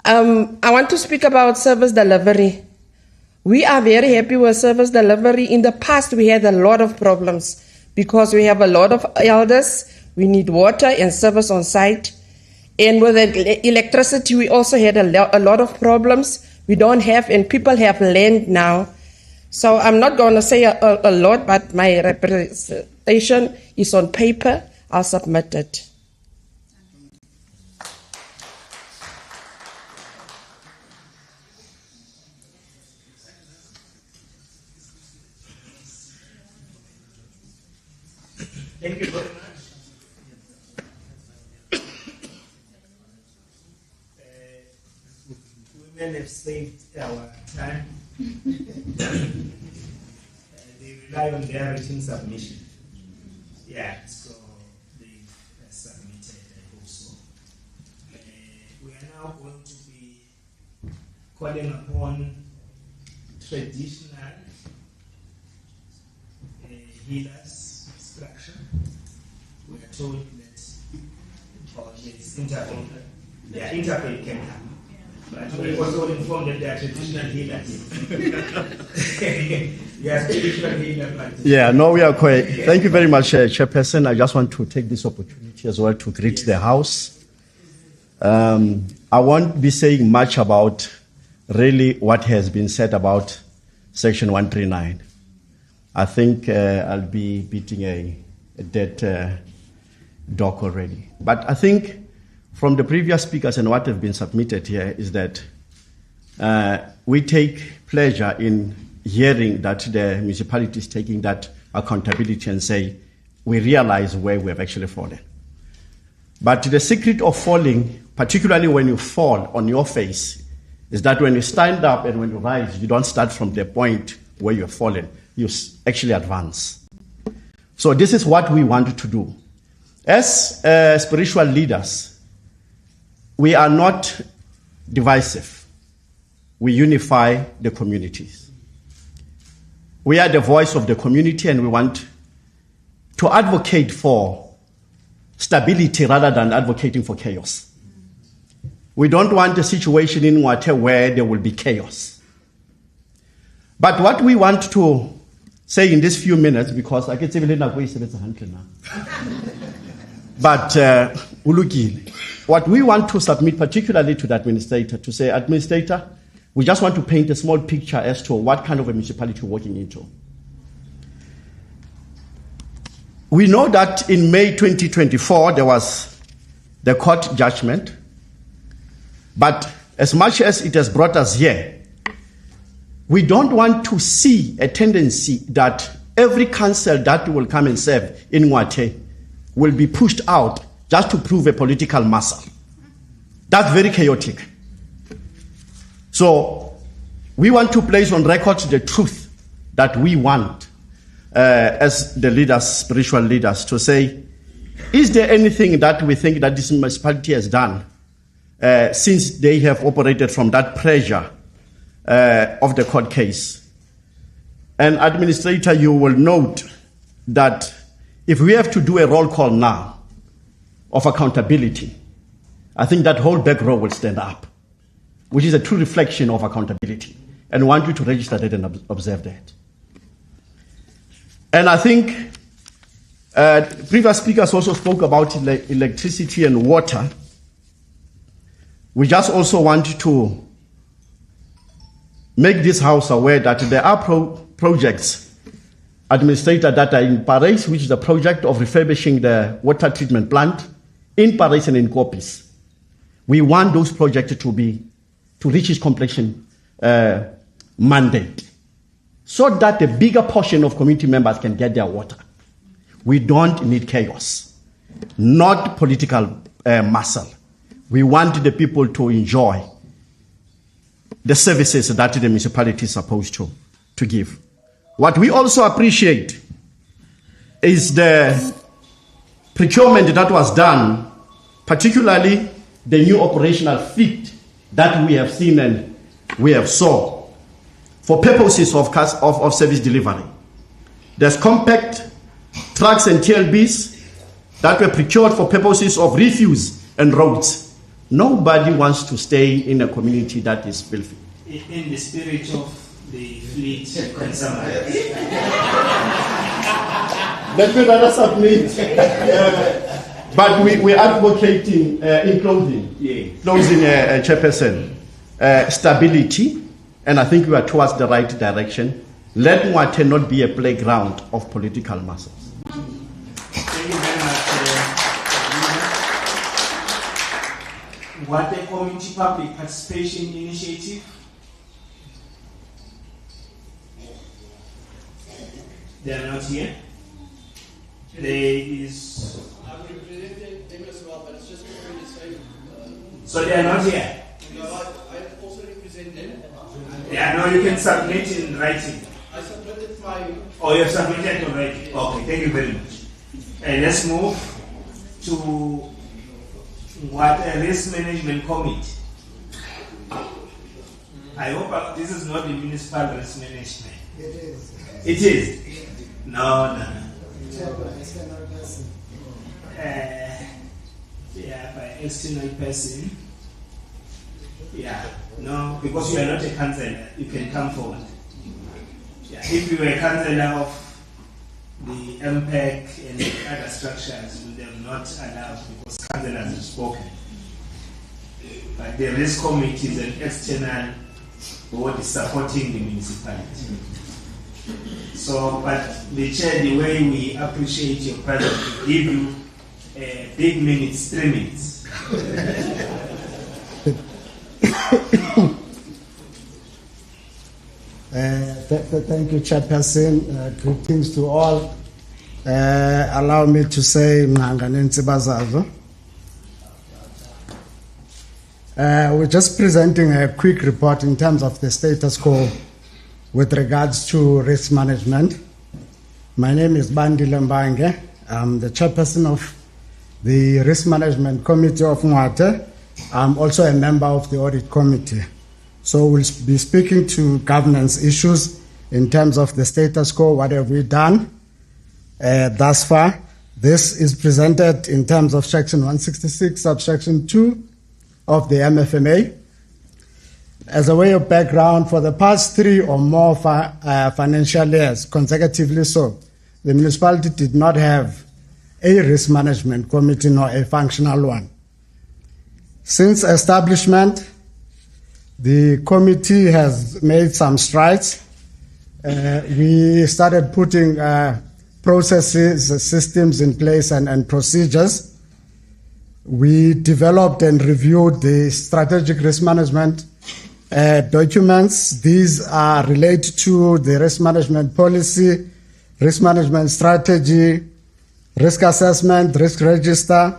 I want to speak about service delivery. We are very happy with service delivery. In the past, we had a lot of problems because we have a lot of elders. We need water and service on site. And with electricity, we also had a lot of problems. We don't have, and people have land now. So I'm not going to say a lot, but my representation is on paper. I'll submit it.
Thank you very much. Women have saved our time. They rely on their written submission. Yeah, so they've submitted also. We are now going to be calling upon traditional healers structure. We are told that there's interfaith. Yeah, interfaith can happen. But we also informed that they are traditional healers. We are spiritual healers.
Yeah, no, we are quite. Thank you very much, Chairperson. I just want to take this opportunity as well to greet the House. I won't be saying much about really what has been said about Section 139. I think I'll be beating a dead dog already. But I think from the previous speakers and what have been submitted here is that we take pleasure in hearing that the municipality is taking that accountability and say, we realize where we have actually fallen. But the secret of falling, particularly when you fall on your face, is that when you stand up and when you rise, you don't start from the point where you have fallen. You actually advance. So this is what we want to do. As spiritual leaders, we are not divisive. We unify the communities. We are the voice of the community and we want to advocate for stability rather than advocating for chaos. We don't want a situation in Ngwathe where there will be chaos. But what we want to say in these few minutes, because I can say now, but what we want to submit particularly to the administrator, to say, Administrator, we just want to paint a small picture as to what kind of a municipality we're walking into. We know that in May 2024, there was the court judgment, but as much as it has brought us here, we don't want to see a tendency that every council that will come and serve in Ngwathe will be pushed out just to prove a political muscle. That's very chaotic. So we want to place on record the truth that we want as the leaders, spiritual leaders, to say, is there anything that we think that this municipality has done since they have operated from that pressure of the court case? And Administrator, you will note that if we have to do a roll call now of accountability, I think that whole back row will stand up, which is a true reflection of accountability. And I want you to register that and observe that. And I think previous speakers also spoke about electricity and water. We just also want to make this House aware that there are projects, Administrator, that are in Paris, which is a project of refurbishing the water treatment plant in Paris and in We want those projects to reach its completion mandate so that a bigger portion of community members can get their water. We don't need chaos, not political muscle. We want the people to enjoy the services that the municipality is supposed to give. What we also appreciate is the procurement that was done, particularly the new operational fleet that we have seen and we have saw for purposes of service delivery. There's compact trucks and TLBs that were procured for purposes of refuse and roads. Nobody wants to stay in a community that is filthy.
In the spirit of the fleet consumer.
Let me rather submit. But we're advocating in closing, Chairperson, stability, and I think we are towards the right direction. Let Ngwathe not be a playground of political muscles.
Thank you very much. Ngwathe Community Public Participation Initiative. They are not here. There is.
I've represented them as well, but it's just for me to say.
So they are not here.
No, I also represent them.
Yeah, no, you can submit in writing.
I submitted my.
Oh, you have submitted already. Okay, thank you very much. Let's move to Ngwathe Risk Management Committee. I hope this is not the municipal risk management.
It is.
It is. No. Yeah, by external person. Yeah, no, because you are not a councillor, you can come forward. Yeah, if you were a councillor of the MPEC and the other structures, you would have not allowed because councillors have spoken. But the risk committee is an external board supporting the municipality. So, but the chair, the way we appreciate your presence, we give you big minutes, 3 minutes.
Thank you, Chairperson. Greetings to all. Allow me to say, we're just presenting a quick report in terms of the status quo with regards to risk management. My name is Bandi Lembange. I'm the chairperson of the Risk Management Committee of Ngwathe. I'm also a member of the Audit Committee. So we'll be speaking to governance issues in terms of the status quo, what have we done thus far. This is presented in terms of Section 166, subsection 2 of the MFMA. As a way of background, for the past 3 or more financial years, consecutively so, the municipality did not have a risk management committee nor a functional one. Since establishment, the committee has made some strides. We started putting processes, systems in place and procedures. We developed and reviewed the strategic risk management documents. These are related to the risk management policy, risk management strategy, risk assessment, risk register,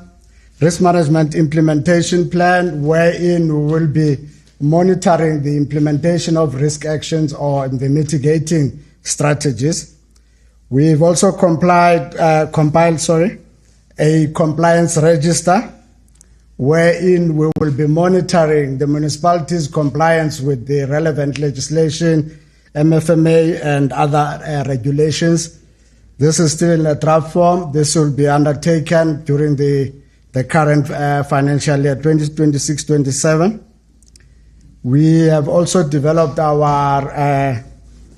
risk management implementation plan, wherein we will be monitoring the implementation of risk actions or the mitigating strategies. We've also compiled a compliance register, wherein we will be monitoring the municipality's compliance with the relevant legislation, MFMA, and other regulations. This is still in a draft form. This will be undertaken during the current financial year 2026-27. We have also developed our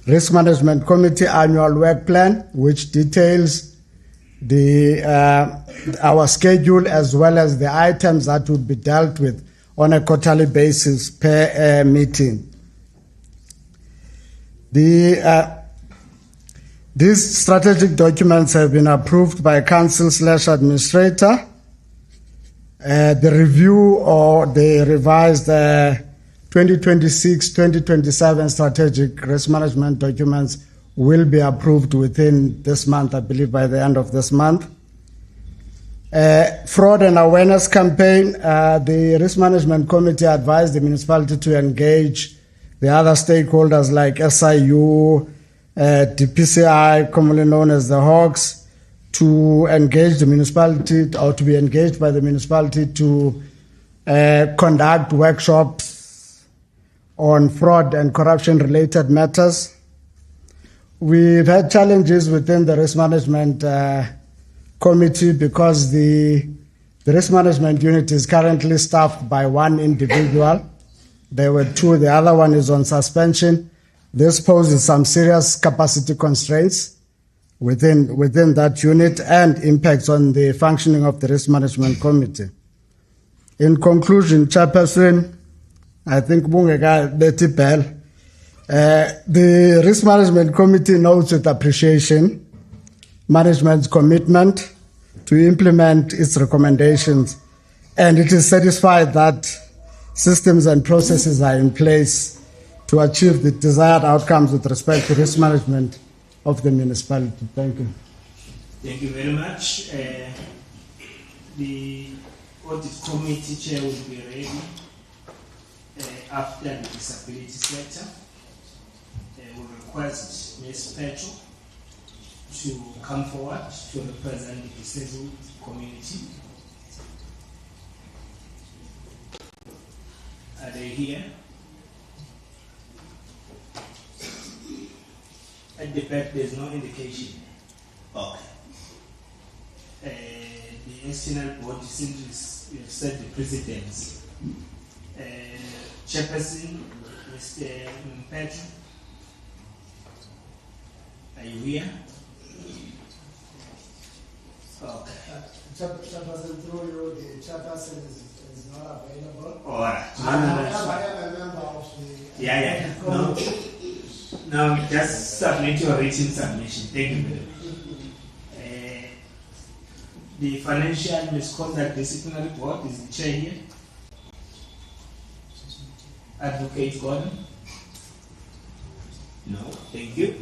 Risk Management Committee annual work plan, which details our schedule as well as the items that will be dealt with on a quarterly basis per meeting. These strategic documents have been approved by Council/Administrator. The review or the revised 2026-2027 strategic risk management documents will be approved within this month, I believe by the end of this month. Fraud and awareness campaign, the Risk Management Committee advised the municipality to engage the other stakeholders like SIU, DPCI, commonly known as the Hawks, to engage the municipality or to be engaged by the municipality to conduct workshops on fraud and corruption related matters. We've had challenges within the Risk Management Committee because the Risk Management Unit is currently staffed by one individual. There were two, the other one is on suspension. This poses some serious capacity constraints within that unit and impacts on the functioning of the Risk Management Committee. In conclusion, Chairperson, I think Bungega Betty Bell, the Risk Management Committee notes with appreciation management's commitment to implement its recommendations, and it is satisfied that systems and processes are in place to achieve the desired outcomes with respect to risk management of the municipality. Thank you.
Thank you very much. The Audit Committee Chair will be ready after the disability sector. We request Ms. Petro to come forward to represent the disabled community. Are they here? At the back, there's no indication. Okay. The external board simply set the precedence. Chairperson, Mr. Petro, are you here? Okay.
Chairperson, through you, the chairperson is not available.
All right.
I am a member of the.
Yeah. No, just submit your written submission. Thank you very much. The Financial Misconduct Disciplinary Board is the chair here. Advocate Gordon? No, thank you.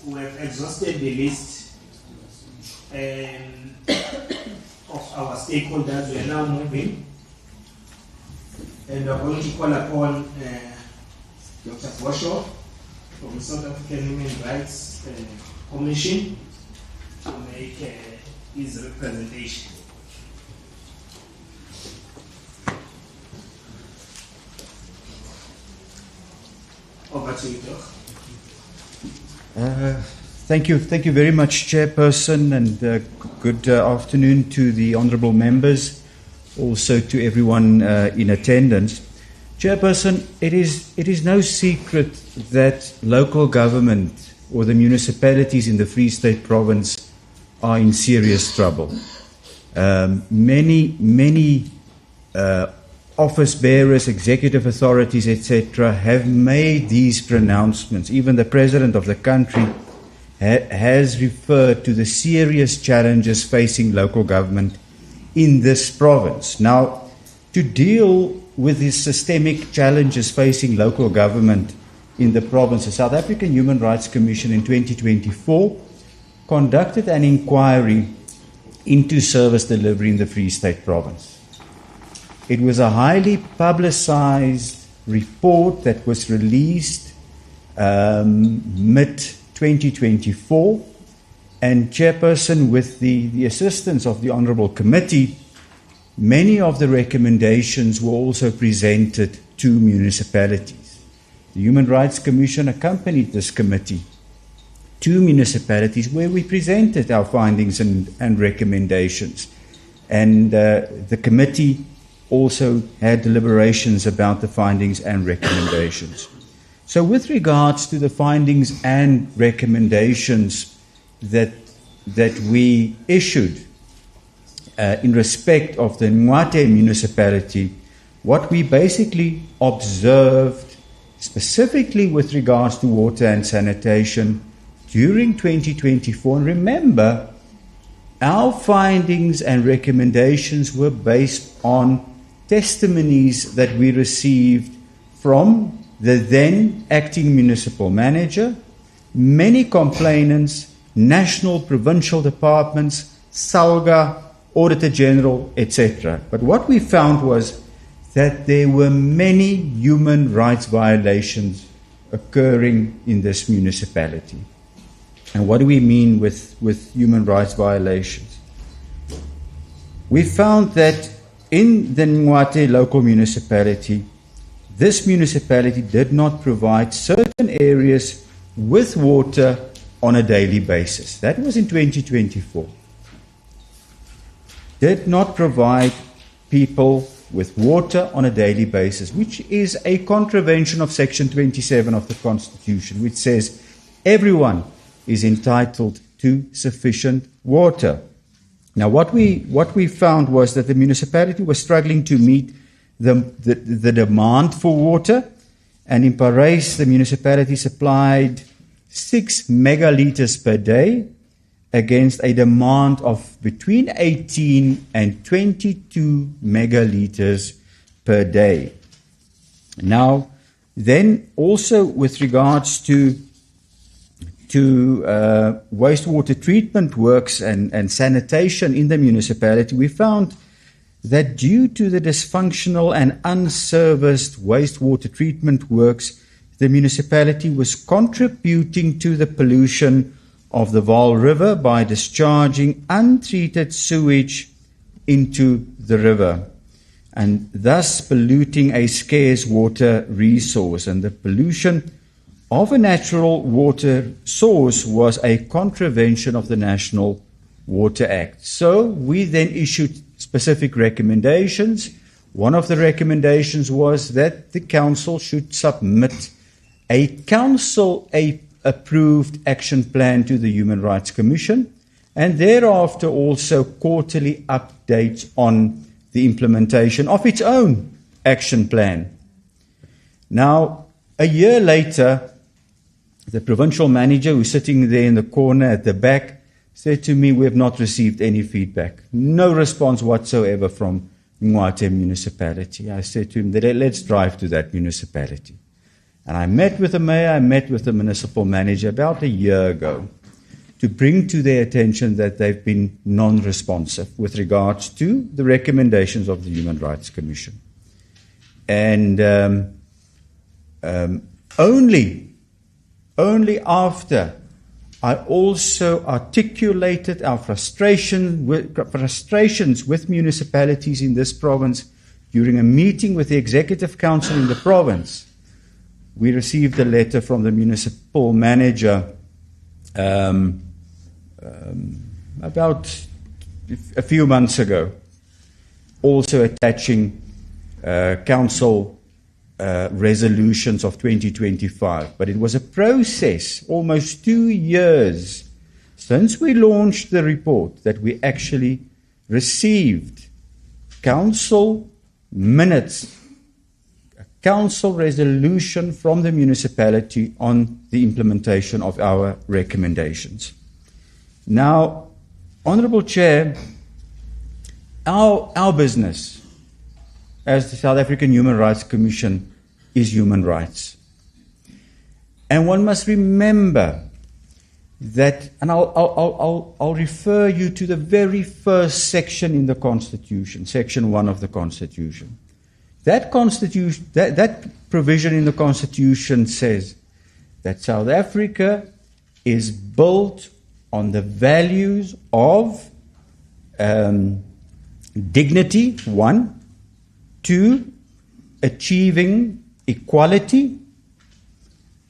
We have exhausted the list of our stakeholders. We are now moving, and we are going to call upon Dr. Bosho from the South African Human Rights Commission to make his representation. Over to you, Doc.
Thank you very much, Chairperson, and good afternoon to the honourable members, also to everyone in attendance. Chairperson, it is no secret that local government or the municipalities in the Free State Province are in serious trouble. Many office bearers, executive authorities, etc., have made these pronouncements. Even the President of the country has referred to the serious challenges facing local government in this province. Now, to deal with these systemic challenges facing local government in the province, the South African Human Rights Commission in 2024 conducted an inquiry into service delivery in the Free State Province. It was a highly publicized report that was released mid-2024, and Chairperson, with the assistance of the Honourable Committee, many of the recommendations were also presented to municipalities. The Human Rights Commission accompanied this committee to municipalities where we presented our findings and recommendations. And the committee also had deliberations about the findings and recommendations. So with regards to the findings and recommendations that we issued in respect of the Ngwathe municipality, what we basically observed, specifically with regards to water and sanitation, during 2024, and remember, our findings and recommendations were based on testimonies that we received from the then acting municipal manager, many complainants, national, provincial departments, SALGA, Auditor General, etc. But what we found was that there were many human rights violations occurring in this municipality. And what do we mean with human rights violations? We found that in the Ngwathe local municipality, this municipality did not provide certain areas with water on a daily basis. That was in 2024. Did not provide people with water on a daily basis, which is a contravention of Section 27 of the Constitution, which says everyone is entitled to sufficient water. Now, what we found was that the municipality was struggling to meet the demand for water, and in Parys, the municipality supplied 6 megalitres per day against a demand of between 18 and 22 megalitres per day. Now, then also with regards to wastewater treatment works and sanitation in the municipality, we found that due to the dysfunctional and unserviced wastewater treatment works, the municipality was contributing to the pollution of the Vaal River by discharging untreated sewage into the river, and thus polluting a scarce water resource. And the pollution of a natural water source was a contravention of the National Water Act. So we then issued specific recommendations. One of the recommendations was that the council should submit a council-approved action plan to the Human Rights Commission, and thereafter also quarterly updates on the implementation of its own action plan. Now, a year later, the provincial manager, who's sitting there in the corner at the back, said to me, "We have not received any feedback, no response whatsoever from Ngwathe municipality." I said to him, "Let's drive to that municipality." And I met with the mayor, I met with the municipal manager about a year ago to bring to their attention that they've been non-responsive with regards to the recommendations of the Human Rights Commission. And only after I also articulated our frustrations with municipalities in this province during a meeting with the Executive Council in the province, we received a letter from the municipal manager about a few months ago, also attaching council resolutions of 2025. But it was a process, almost 2 years since we launched the report, that we actually received council minutes, a council resolution from the municipality on the implementation of our recommendations. Now, Honourable Chair, our business as the South African Human Rights Commission is human rights. And one must remember that, and I'll refer you to the very first section in the Constitution, Section 1 of the Constitution. That provision in the Constitution says that South Africa is built on the values of dignity, 1, 2, achieving equality,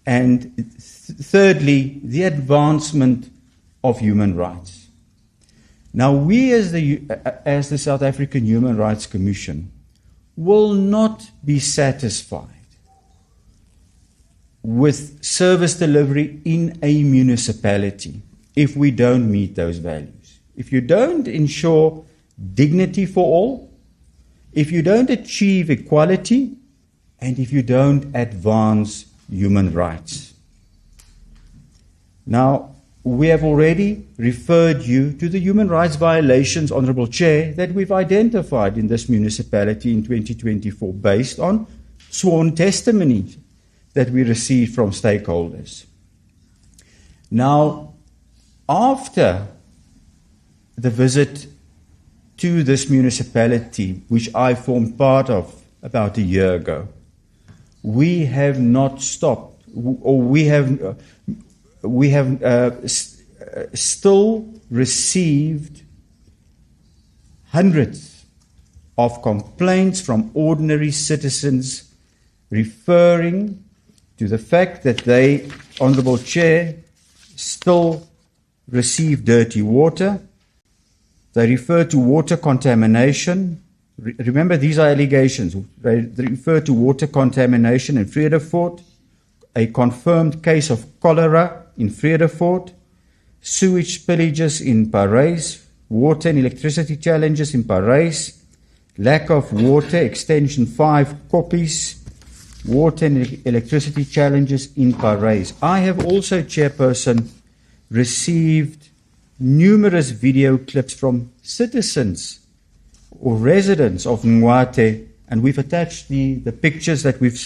and thirdly, the advancement of human rights. Now, we as the South African Human Rights Commission will not be satisfied with service delivery in a municipality if we don't meet those values. If you don't ensure dignity for all, if you don't achieve equality, and if you don't advance human rights. Now, we have already referred you to the human rights violations, Honourable Chair, that we've identified in this municipality in 2024 based on sworn testimony that we received from stakeholders. Now, after the visit to this municipality, which I formed part of about a year ago, we have not stopped, or we have still received hundreds of complaints from ordinary citizens referring to the fact that they, Honourable Chair, still receive dirty water. They refer to water contamination. Remember, these are allegations. They refer to water contamination in Vredefort, a confirmed case of cholera in Vredefort, sewage spillages in Parys, water and electricity challenges in Parys, lack of water, extension 5 copies, water and electricity challenges in Parys. I have also, Chairperson, received numerous video clips from citizens or residents of Ngwathe, and we've attached the pictures that we've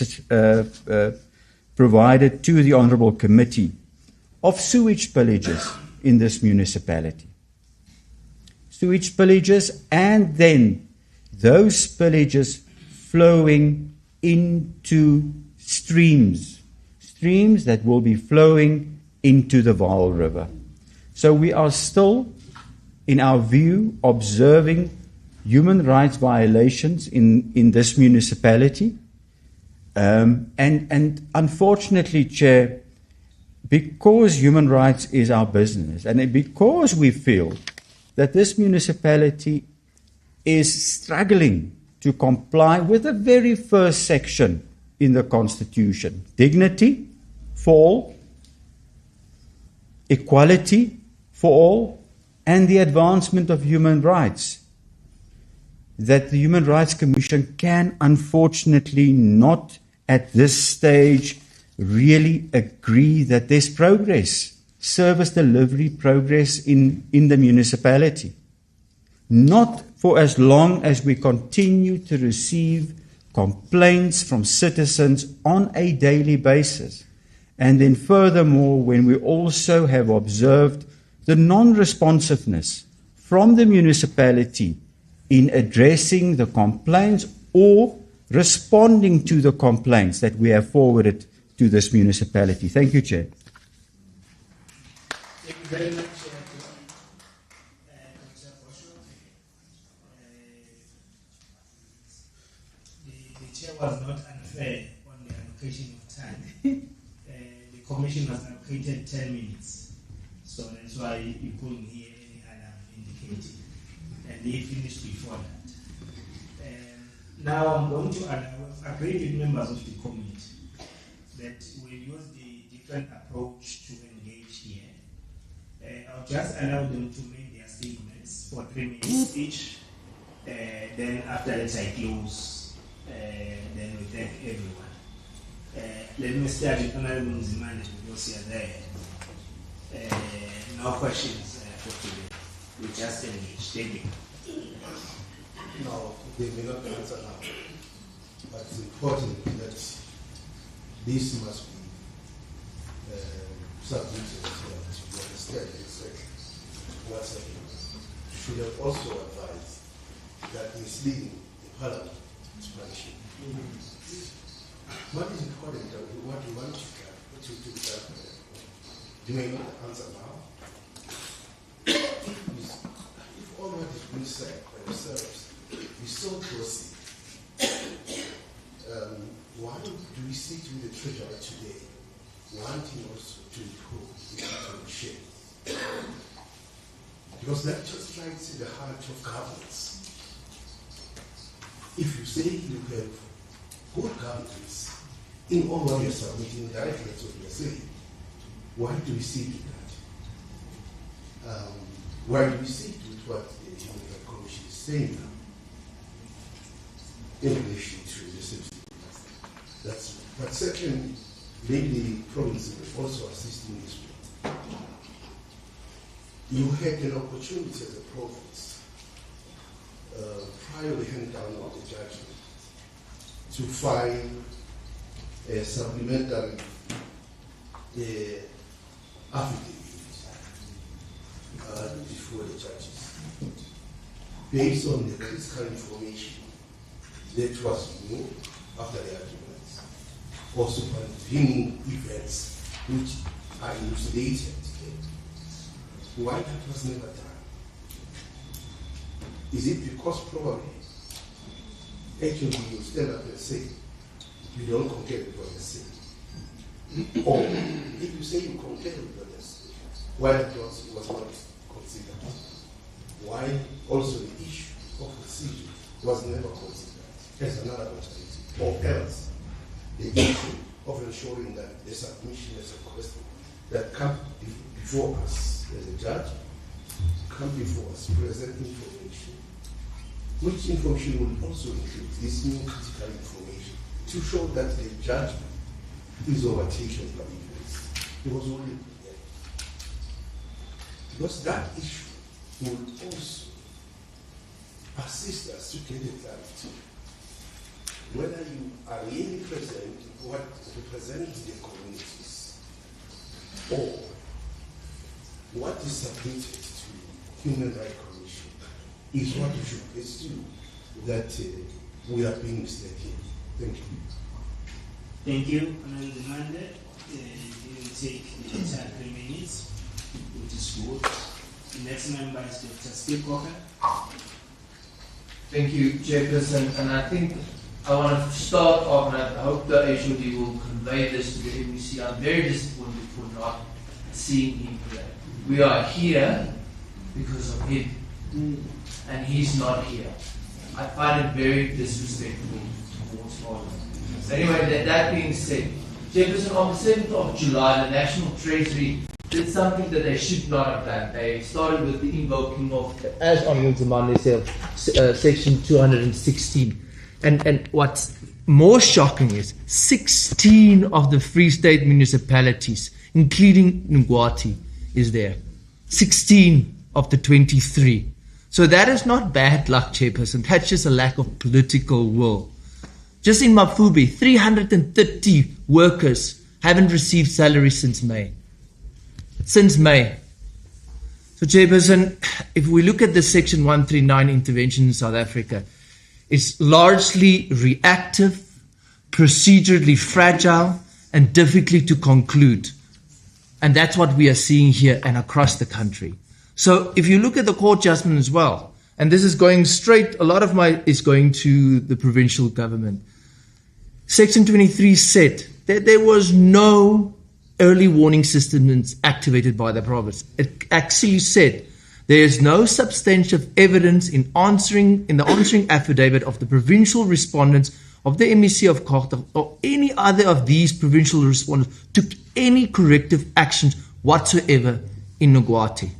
provided to the Honourable Committee of sewage spillages in this municipality. Sewage spillages, and then those spillages flowing into streams that will be flowing into the Vaal River. So we are still, in our view, observing human rights violations in this municipality. And unfortunately, Chair, because human rights is our business, and because we feel that this municipality is struggling to comply with the very first section in the Constitution, dignity for all, equality for all, and the advancement of human rights, that the Human Rights Commission can unfortunately not at this stage really agree that there's progress, service delivery progress in the municipality. Not for as long as we continue to receive complaints from citizens on a daily basis. And then furthermore, when we also have observed the non-responsiveness from the municipality in addressing the complaints or responding to the complaints that we have forwarded to this municipality. Thank you, Chair.
Thank you very much, the Chair was not unfair on the allocation of time. The Commission was allocated 10 minutes, so that's why you couldn't hear any other indicating, and they finished before that. Now I'm going to agree with members of the committee that we use the different approach to engage here. I'll just allow them to make their statements for 3 minutes each. Then after that I close, then we thank everyone. Let me start with Honourable Mzimane because you're there. No questions for today. We just engage. Thank you.
No, they may not answer now. But it's important that this must be submitted to understand exactly what's happening. You should have also advised that misleading the Parliament is punishable. What is important, what you want to get, what you do that, you may not answer now. If all what is being said by yourselves is so closely, why do we sit with the Treasurer today wanting also to improve the shape? Because that just strikes in the heart of governance. If you say you have good governance in all what you're submitting, directly that's what you're saying, why do we sit with that? Why do we sit with what the Human Rights Commission is saying now in relation to the citizen? That's but second, maybe the province will also assist in this way. you had an opportunity as a province, prior to the hand down of the judgment, to file a supplementary affidavit before the judges, based on the critical information that was known after the arguments, also convening events which are elucidated. Why that was never done? Is it because probably actually you stand up and say you don't concur with what they say? Or if you say you concur with what they say, why it was not considered? Why also the issue of procedure was never considered as another alternative? Or else the issue of ensuring that the submission as a question that come before us as a judge, come before us, present information, which information will also include this new critical information to show that the judgment is overtaken by events. It was only there. Because that issue will also assist us to get a clarity whether you are really representing the communities, or what is submitted to Human Rights Commission is what you should pursue, that we are being mistaken. Thank you.
Thank you. On the mandate, it will take the entire 3 minutes, which is good. The next member is Dr. Steve Cocker.
Thank you, Chairperson. And I think I want to start off, and I hope the HOD will convey this to the MEC. I'm very disappointed for not seeing him here. We are here because of him, and he's not here. I find it very disrespectful towards Parliament. So anyway, that being said, Chairperson, on the 7th of July, the National Treasury did something that they should not have done. They started with the invoking of, as Honourable Zamani said, Section 216. And what's more shocking is 16 of the Free State municipalities, including Ngwathe, is there. 16 of the 23. So that is not bad luck, Chairperson. That's just a lack of political will. Just in Mafubi, 330 workers haven't received salary since May. Since May. So, Chairperson, if we look at the Section 139 intervention in South Africa, it's largely reactive, procedurally fragile, and difficult to conclude. And that's what we are seeing here and across the country. So if you look at the court judgment as well, and this is going straight, a lot of is going to the provincial government. Section 23 said that there was no early warning systems activated by the province. It actually said there is no substantive evidence in the answering affidavit of the provincial respondents of the MEC of Ngwathe or any other of these provincial respondents took any corrective actions whatsoever in Ngwathe.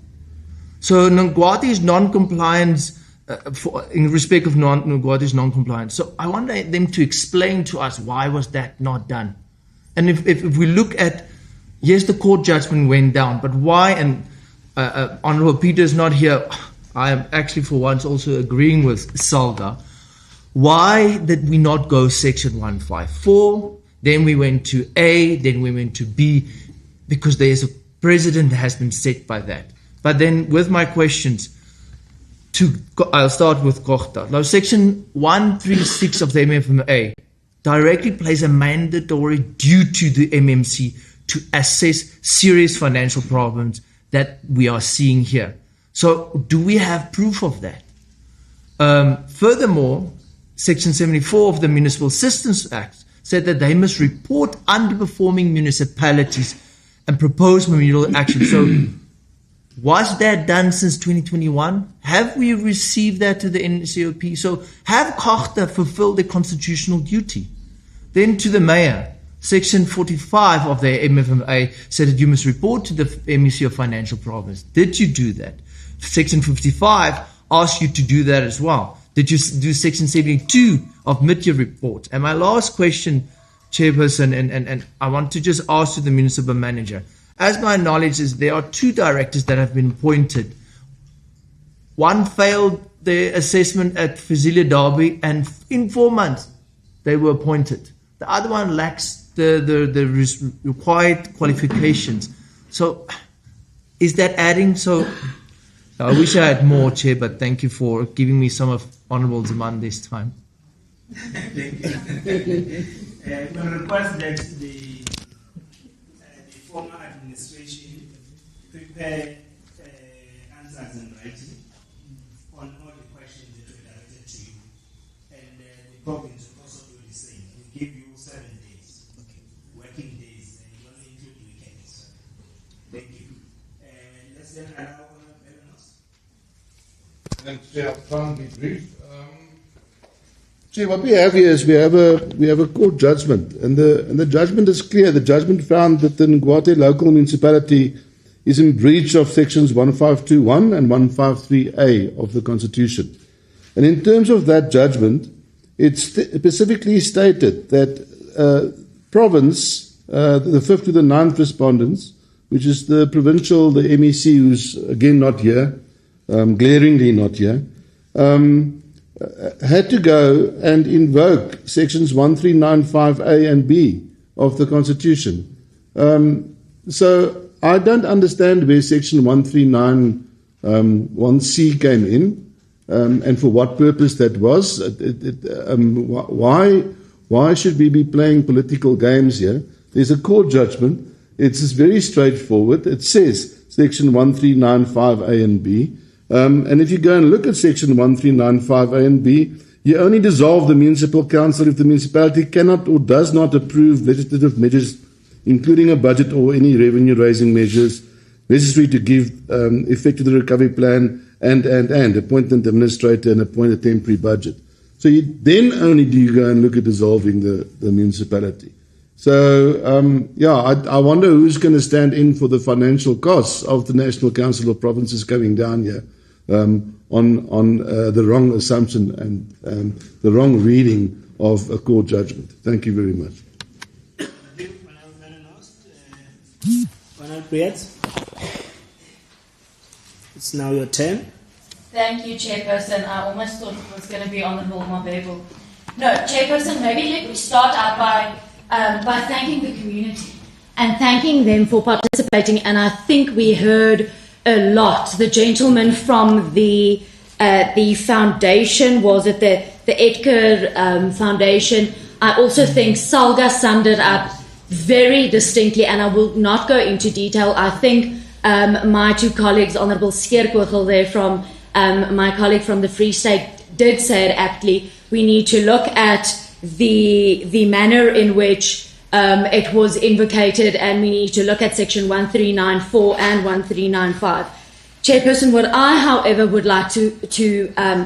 So Ngwathe's non-compliance, in respect of Ngwathe's non-compliance. So I want them to explain to us why was that not done. And if we look at, yes, the court judgment went down, but why? And Honourable Peter is not here. I am actually for once also agreeing with Salga. Why did we not go Section 154? Then we went to A, then we went to B, because there is a precedent that has been set by that. But then with my questions, I'll start with Ngwathe. Now, Section 136 of the MFMA directly places a mandatory duty to the MMC to assess serious financial problems that we are seeing here. So do we have proof of that? Furthermore, Section 74 of the Municipal Systems Act said that they must report underperforming municipalities and propose remedial action. So was that done since 2021? Have we received that to the NCOP? So have Ngwathe fulfilled their constitutional duty? Then to the mayor, Section 45 of the MFMA said that you must report to the MEC of Financial Problems. Did you do that? Section 55 asked you to do that as well. Did you do Section 72 of mid-year report? And my last question, Chairperson, and I want to just ask you the municipal manager. as my knowledge is, there are 2 directors that have been appointed. One failed their assessment at Fusilier Derby, and in 4 months they were appointed. The other one lacks the required qualifications. So is that adding? So I wish I had more, Chair, but thank you for giving me some of Honourable Zimande's time.
Thank you. We request that the former administration prepare answers in writing on all the questions that were directed to you. And the province will also do the same. We give you 7 days, working days, and you only include weekends. Thank you. Let's then allow everyone else.
Thanks, Chair. I'll try and be brief. Chair, what we have here is we have a court judgment, and the judgment is clear. The judgment found that the Ngwathe local municipality is in breach of sections 1521 and 153A of the Constitution. And in terms of that judgment, it specifically stated that province, the 5th to the 9th respondents, which is the provincial, the MEC, who's again not here, glaringly not here, had to go and invoke sections 1395A and B of the Constitution. So I don't understand where section 1391C came in, and for what purpose that was. Why should we be playing political games here? There's a court judgment. It's very straightforward. It says section 1395A and B. And if you go and look at section 1395A and B, you only dissolve the municipal council if the municipality cannot or does not approve legislative measures, including a budget or any revenue-raising measures necessary to give effect to the recovery plan and appoint an administrator and appoint a temporary budget. So then only do you go and look at dissolving the municipality. So, I wonder who's going to stand in for the financial costs of the National Council of Provinces coming down here on the wrong assumption and the wrong reading of a court judgment. Thank you very much.
It's now your turn.
Thank you, Chairperson. I almost thought it was going to be Honourable Mabebo. No, Chairperson, maybe let me start out by thanking the community and thanking them for participating. And I think we heard a lot. The gentleman from the foundation, was it the Edgar Foundation? I also think Salga summed it up very distinctly, and I will not go into detail. I think my 2 colleagues, Honourable Skeerkogel there from my colleague from the Free State, did say it aptly. We need to look at the manner in which it was invocated, and we need to look at section 1394 and 1395. Chairperson, what I, however, would like to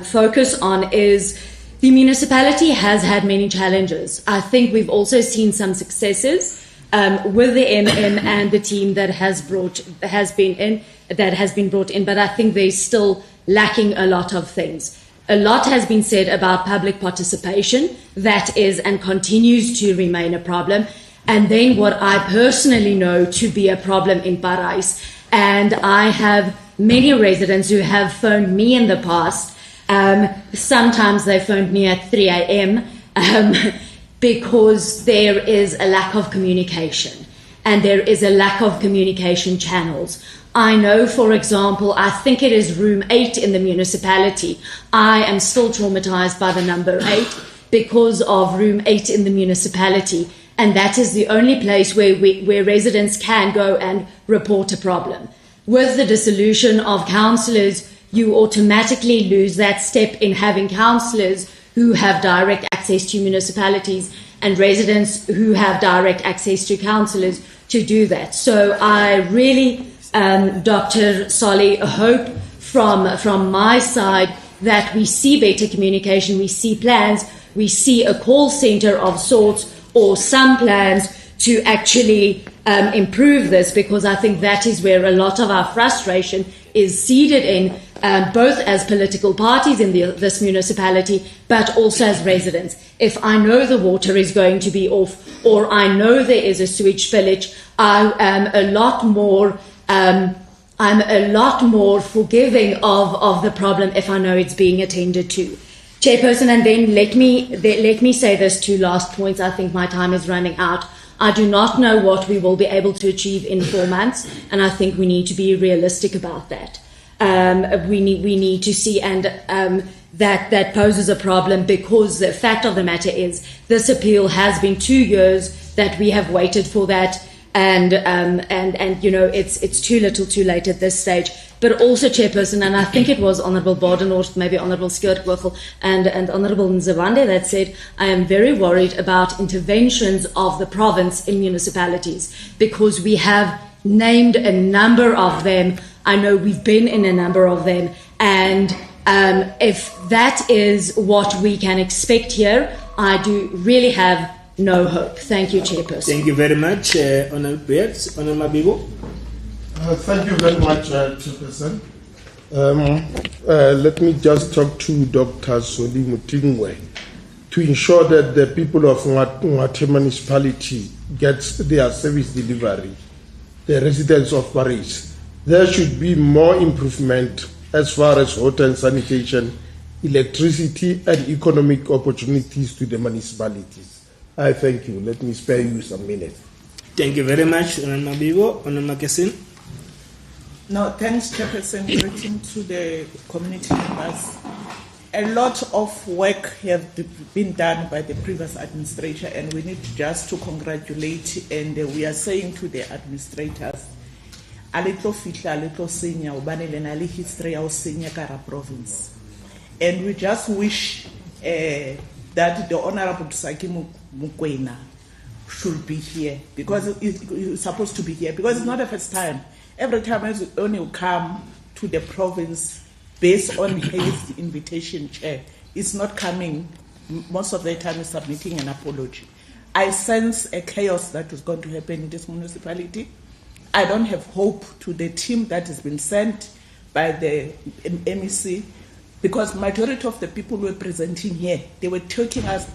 focus on is the municipality has had many challenges. I think we've also seen some successes with the MM and the team that has been brought in, but I think they're still lacking a lot of things. A lot has been said about public participation. That is and continues to remain a problem. And then what I personally know to be a problem in Parys, and I have many residents who have phoned me in the past. Sometimes they phoned me at 3 a.m. Because there is a lack of communication, and there is a lack of communication channels. I know, for example, I think it is room 8 in the municipality. I am still traumatized by the number 8 because of room 8 in the municipality. And that is the only place where residents can go and report a problem. With the dissolution of councillors, you automatically lose that step in having councillors who have direct access to municipalities and residents who have direct access to councillors to do that. So I really, Dr. Solly, hope from my side that we see better communication, we see plans, we see a call centre of sorts or some plans to actually improve this, because I think that is where a lot of our frustration is seeded in, both as political parties in this municipality, but also as residents. If I know the water is going to be off, or I know there is a sewage spillage, I am a lot more forgiving of the problem if I know it's being attended to. Chairperson, and then let me say this two last points. I think my time is running out. I do not know what we will be able to achieve in 4 months, and I think we need to be realistic about that. We need to see, and that poses a problem, because the fact of the matter is this appeal has been 2 years that we have waited for that, and it's too little too late at this stage. But also, Chairperson, and I think it was Honourable Badenhorst, maybe Honourable Skirtwurgel and Honourable Nzawande that said, I am very worried about interventions of the province in municipalities, because we have named a number of them. I know we've been in a number of them, and if that is what we can expect here, I do really have no hope. Thank you, Chairperson.
Thank you very much, Honourable Beard. Honourable Mabibo.
Thank you very much, Chairperson. Let me just talk to Dr. Soli Mutingwe to ensure that the people of Ngwathe Municipality gets their service delivery, the residents of Paris. There should be more improvement as far as water and sanitation, electricity, and economic opportunities to the municipalities. I thank you. Let me spare you some minutes.
Thank you very much, Honourable Mabibo. Honourable Makesin.
No, thanks, Chairperson. Greeting to the community members. A lot of work has been done by the previous administrator, and we need just to congratulate, and we are saying to the administrators, a little fitla, a little senior, ubanele history of senior Kara province. And we just wish that the Honorable Tsaki Mukwena should be here, because he's supposed to be here, because it's not the first time. Every time when you come to the province based on his invitation, Chair, it's not coming. Most of the time he's submitting an apology. I sense a chaos that is going to happen in this municipality. I don't have hope to the team that has been sent by the MEC, because majority of the people who were presenting here, they were telling us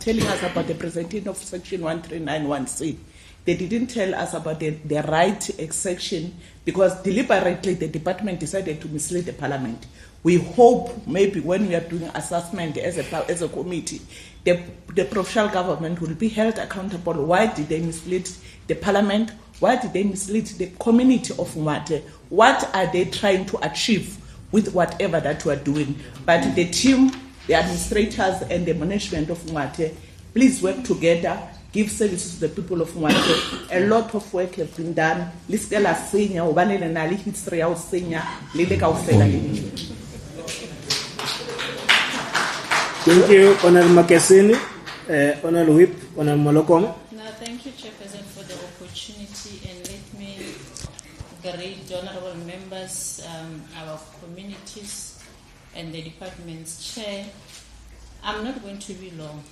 about the presenting of Section 1391C. They didn't tell us about the right section, because deliberately the department decided to mislead the Parliament. We hope maybe when we are doing assessment as a committee, the provincial government will be held accountable. Why did they mislead the Parliament? Why did they mislead the community of Ngwathe? What are they trying to achieve with whatever that we are doing? But the team, the administrators, and the management of Ngwathe, please work together. Give services to the people of Ngwathe. A lot of work has been done. Liskela senior, ubanele na history ya senior, lele ka ufela lele.
Thank you, Honourable Makesini. Honourable Whip, Honourable Molokome.
No, thank you, Chairperson, for the opportunity, and let me greet the honourable members, our communities, and the department's chair. I'm not going to be long.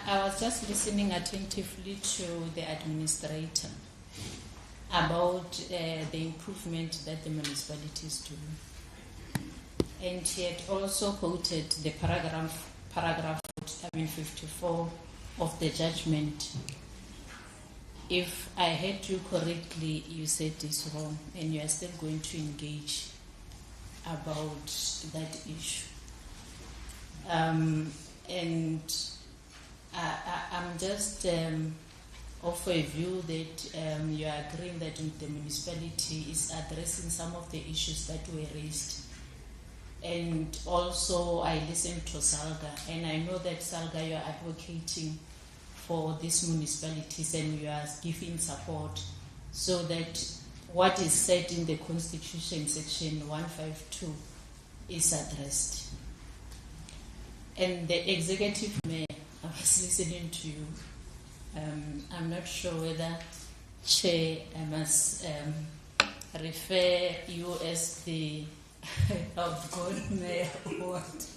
I was just listening attentively to the administrator about the improvement that the municipality is doing. And he had also quoted the paragraph 54 of the judgment. If I heard you correctly, you said this wrong, and you are still going to engage about that issue. And I'm just of a view that you are agreeing that the municipality is addressing some of the issues that were raised. And also I listened to Salga, and I know that Salga, you are advocating for these municipalities and you are giving support so that what is said in the Constitution, Section 152, is addressed. And the executive mayor, I was listening to you. I'm not sure whether, Chair, I must refer you as the outgoing mayor or what.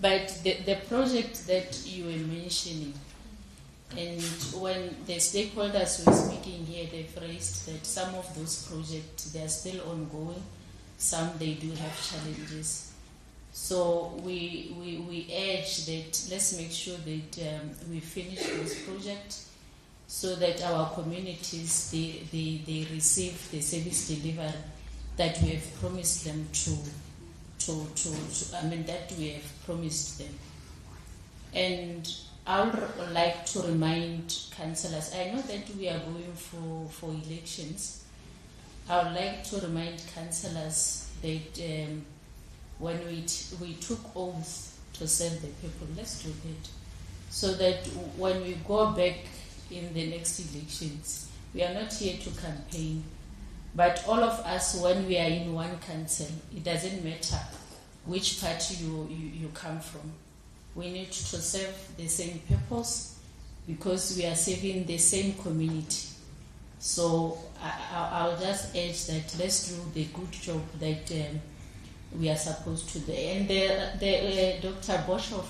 But the project that you were mentioning, And when the stakeholders were speaking here, they've raised that some of those projects, they are still ongoing. Some, they do have challenges. So we urge that let's make sure that we finish this project so that our communities, they receive the service delivery that we have promised them that we have promised them. And I would like to remind councillors, I know that we are going for elections. I would like to remind councillors that when we took oath to serve the people, let's do that. So that when we go back in the next elections, we are not here to campaign. But all of us, when we are in one council, it doesn't matter which party you come from. We need to serve the same purpose because we are serving the same community. So I'll just urge that let's do the good job that we are supposed to do. And Dr. Boshoff,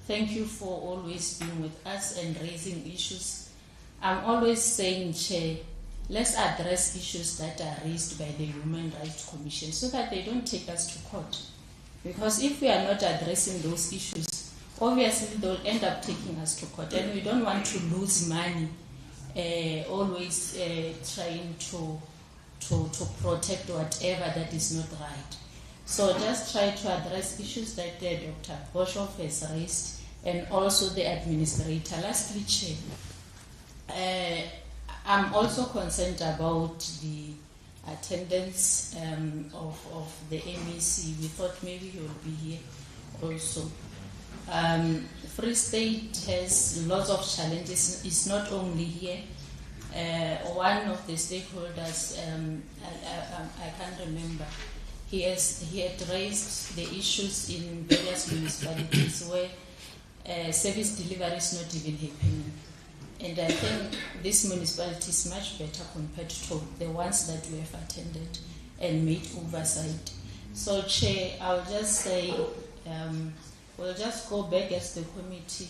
thank you for always being with us and raising issues. I'm always saying, Chair, let's address issues that are raised by the Human Rights Commission so that they don't take us to court. Because if we are not addressing those issues, obviously they'll end up taking us to court, and we don't want to lose money always trying to protect whatever that is not right. So just try to address issues that Dr. Boshoff has raised, and also the administrator. Lastly, Chair, I'm also concerned about the attendance of the MEC. We thought maybe he will be here also. Free State has lots of challenges. It's not only here. One of the stakeholders, I can't remember, he had raised the issues in various municipalities where service delivery is not even happening. And I think this municipality is much better compared to the ones that we have attended and made oversight. So, Chair, I'll just say we'll just go back as the committee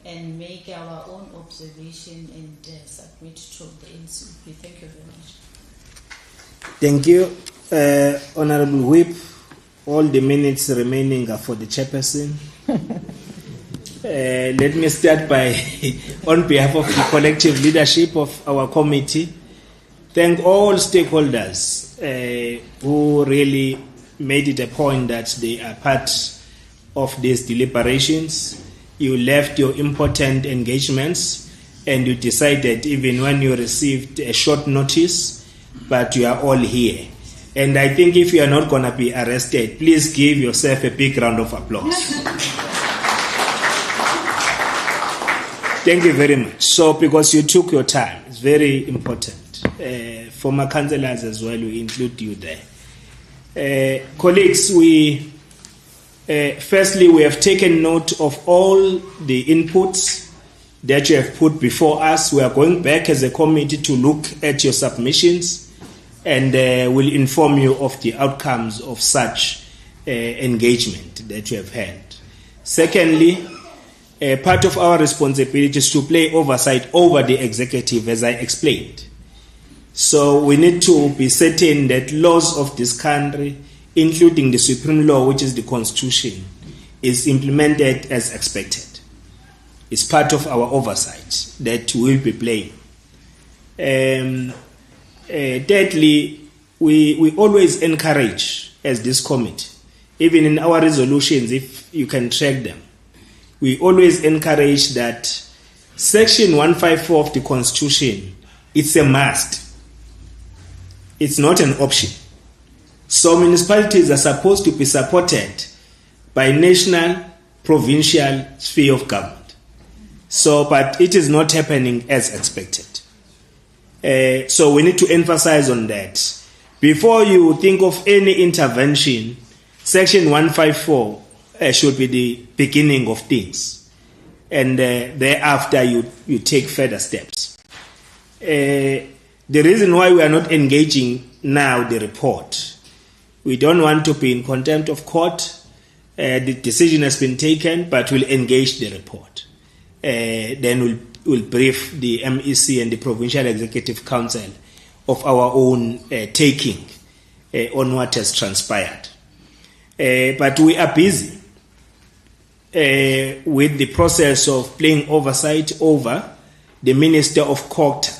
and make our own observation and submit to the NCP. Thank you very much.
Thank you, Honorable Whip. All the minutes remaining are for the chairperson. Let me start by, on behalf of the collective leadership of our committee, thank all stakeholders who really made it a point that they are part of these deliberations. You left your important engagements and you decided, even when you received a short notice, but you are all here. And I think if you are not going to be arrested, please give yourself a big round of applause. Thank you very much. So, because you took your time, it's very important. Former councillors as well, we include you there. Colleagues, firstly, we have taken note of all the inputs that you have put before us. We are going back as a committee to look at your submissions and will inform you of the outcomes of such engagement that you have had. Secondly, part of our responsibility is to play oversight over the executive, as I explained. So we need to be certain that laws of this country, including the supreme law, which is the Constitution, is implemented as expected. It's part of our oversight that we will be playing. Thirdly, we always encourage, as this committee, even in our resolutions, if you can track them, we always encourage that Section 154 of the Constitution, it's a must. It's not an option. So municipalities are supposed to be supported by national, provincial sphere of government. So, but it is not happening as expected. So we need to emphasize on that. Before you think of any intervention, Section 154 should be the beginning of things. And thereafter you take further steps. The reason why we are not engaging now the report, we don't want to be in contempt of court. The decision has been taken, but we'll engage the report. Then we'll
will brief the MEC and the Provincial Executive Council of our own taking on what has transpired. But we are busy with the process of playing oversight over the Minister of Culture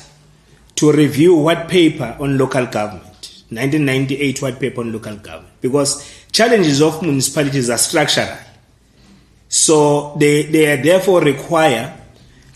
to review white paper on local government, 1998 white paper on local government, because challenges of municipalities are structural. So they therefore require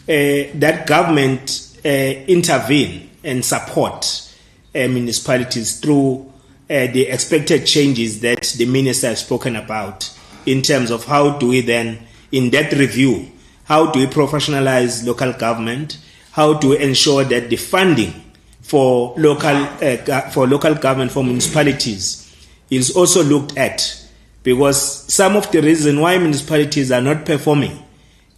that government intervene and support municipalities through the expected changes that the minister has spoken about in terms of how do we then, in that review, how do we professionalize local government, how do we ensure that the funding for local government, for municipalities, is also looked at, because some of the reason why municipalities are not performing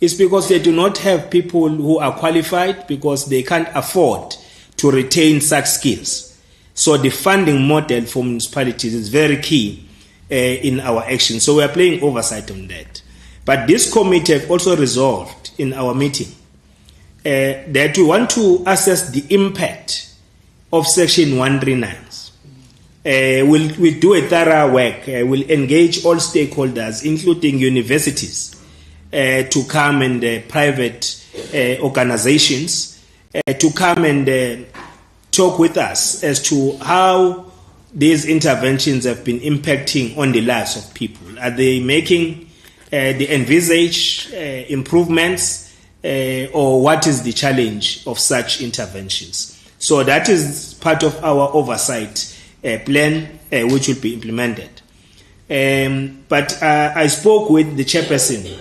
is because they do not have people who are qualified, because they can't afford to retain such skills. So the funding model for municipalities is very key in our action. So we are playing oversight on that. But this committee have also resolved in our meeting that we want to assess the impact of Section 139. We'll do a thorough work. We'll engage all stakeholders, including universities, to come, and private organizations to come and talk with us as to how these interventions have been impacting on the lives of people. Are they making the envisaged improvements, or what is the challenge of such interventions? So that is part of our oversight plan, which will be implemented. But I spoke with the chairperson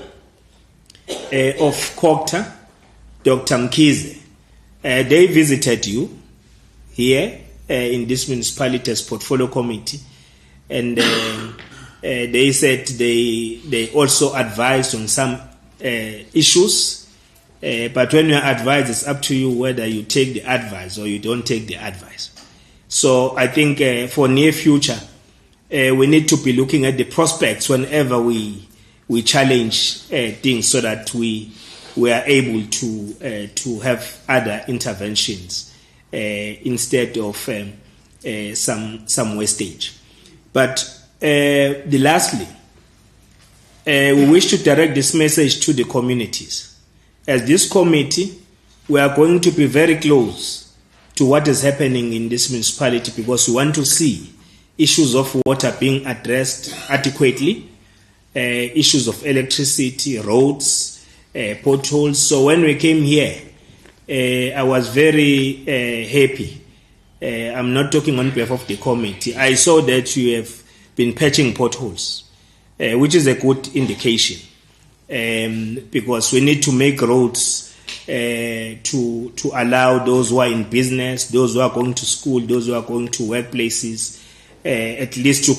of COCTA, Dr. Ngwathe. They visited you here in this municipality's portfolio committee, and they said they also advised on some issues, but when you are advised, it's up to you whether you take the advice or you don't take the advice. So I think for near future, we need to be looking at the prospects whenever we challenge things, so that we are able to have other interventions instead of some wastage. But lastly, we wish to direct this message to the communities. As this committee, we are going to be very close to what is happening in this municipality, because we want to see issues of water being addressed adequately, issues of electricity, roads, potholes. So when we came here, I was very happy. I'm not talking on behalf of the committee. I saw that you have been patching potholes, which is a good indication, because we need to make roads to allow those who are in business, those who are going to school, those who are going to workplaces, at least to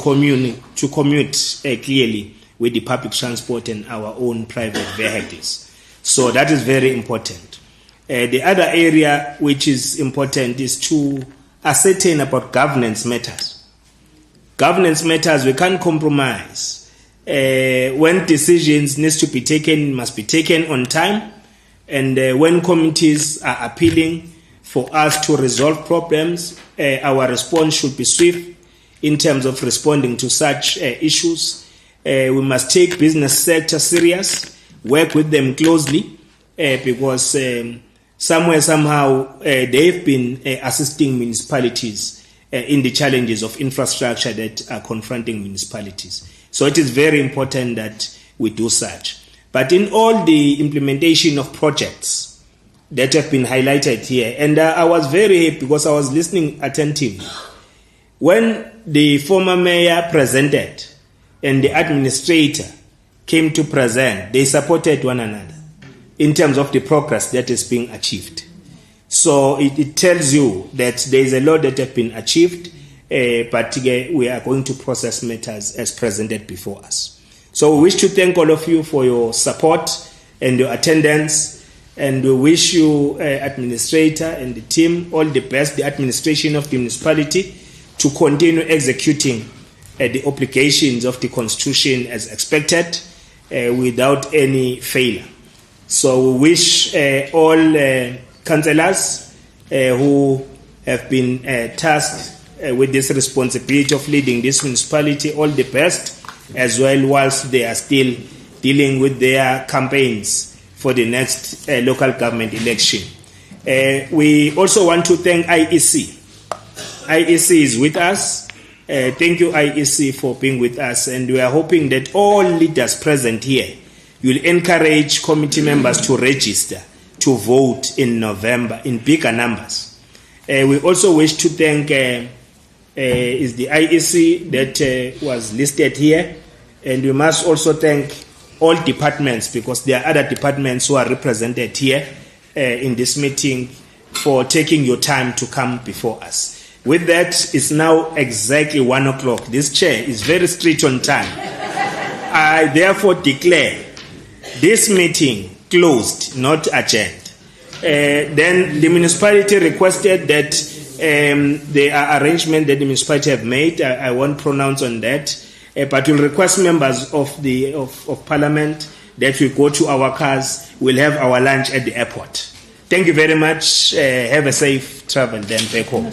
commute clearly with the public transport and our own private vehicles. So that is very important. The other area which is important is to ascertain about governance matters. Governance matters, we can't compromise. When decisions need to be taken, must be taken on time. And when committees are appealing for us to resolve problems, our response should be swift in terms of responding to such issues. We must take business sector serious, work with them closely, because somewhere, somehow, they've been assisting municipalities in the challenges of infrastructure that are confronting municipalities. So it is very important that we do such. But in all the implementation of projects that have been highlighted here, and I was very happy because I was listening attentively. When the former mayor presented and the administrator came to present, they supported one another in terms of the progress that is being achieved. So it tells you that there is a lot that has been achieved, but we are going to process matters as presented before us. So we wish to thank all of you for your support and your attendance, and we wish you, administrator and the team, all the best, the administration of the municipality, to continue executing the obligations of the Constitution as expected, without any failure. So we wish all councillors who have been tasked with this responsibility of leading this municipality all the best, as well whilst they are still dealing with their campaigns for the next local government election. We also want to thank IEC. IEC is with us. Thank you, IEC, for being with us, and we are hoping that all leaders present here will encourage committee members to register to vote in November in bigger numbers. We also wish to thank is the IEC that was listed here, and we must also thank all departments, because there are other departments who are represented here in this meeting, for taking your time to come before us. With that, it's now exactly 1 o'clock. This chair is very strict on time. I therefore declare this meeting closed, not adjourned. Then the municipality requested that there are arrangements that the municipality have made. I won't pronounce on that, but we'll request members of Parliament that we go to our cars. We'll have our lunch at the airport. Thank you very much. Have a safe travel then back home.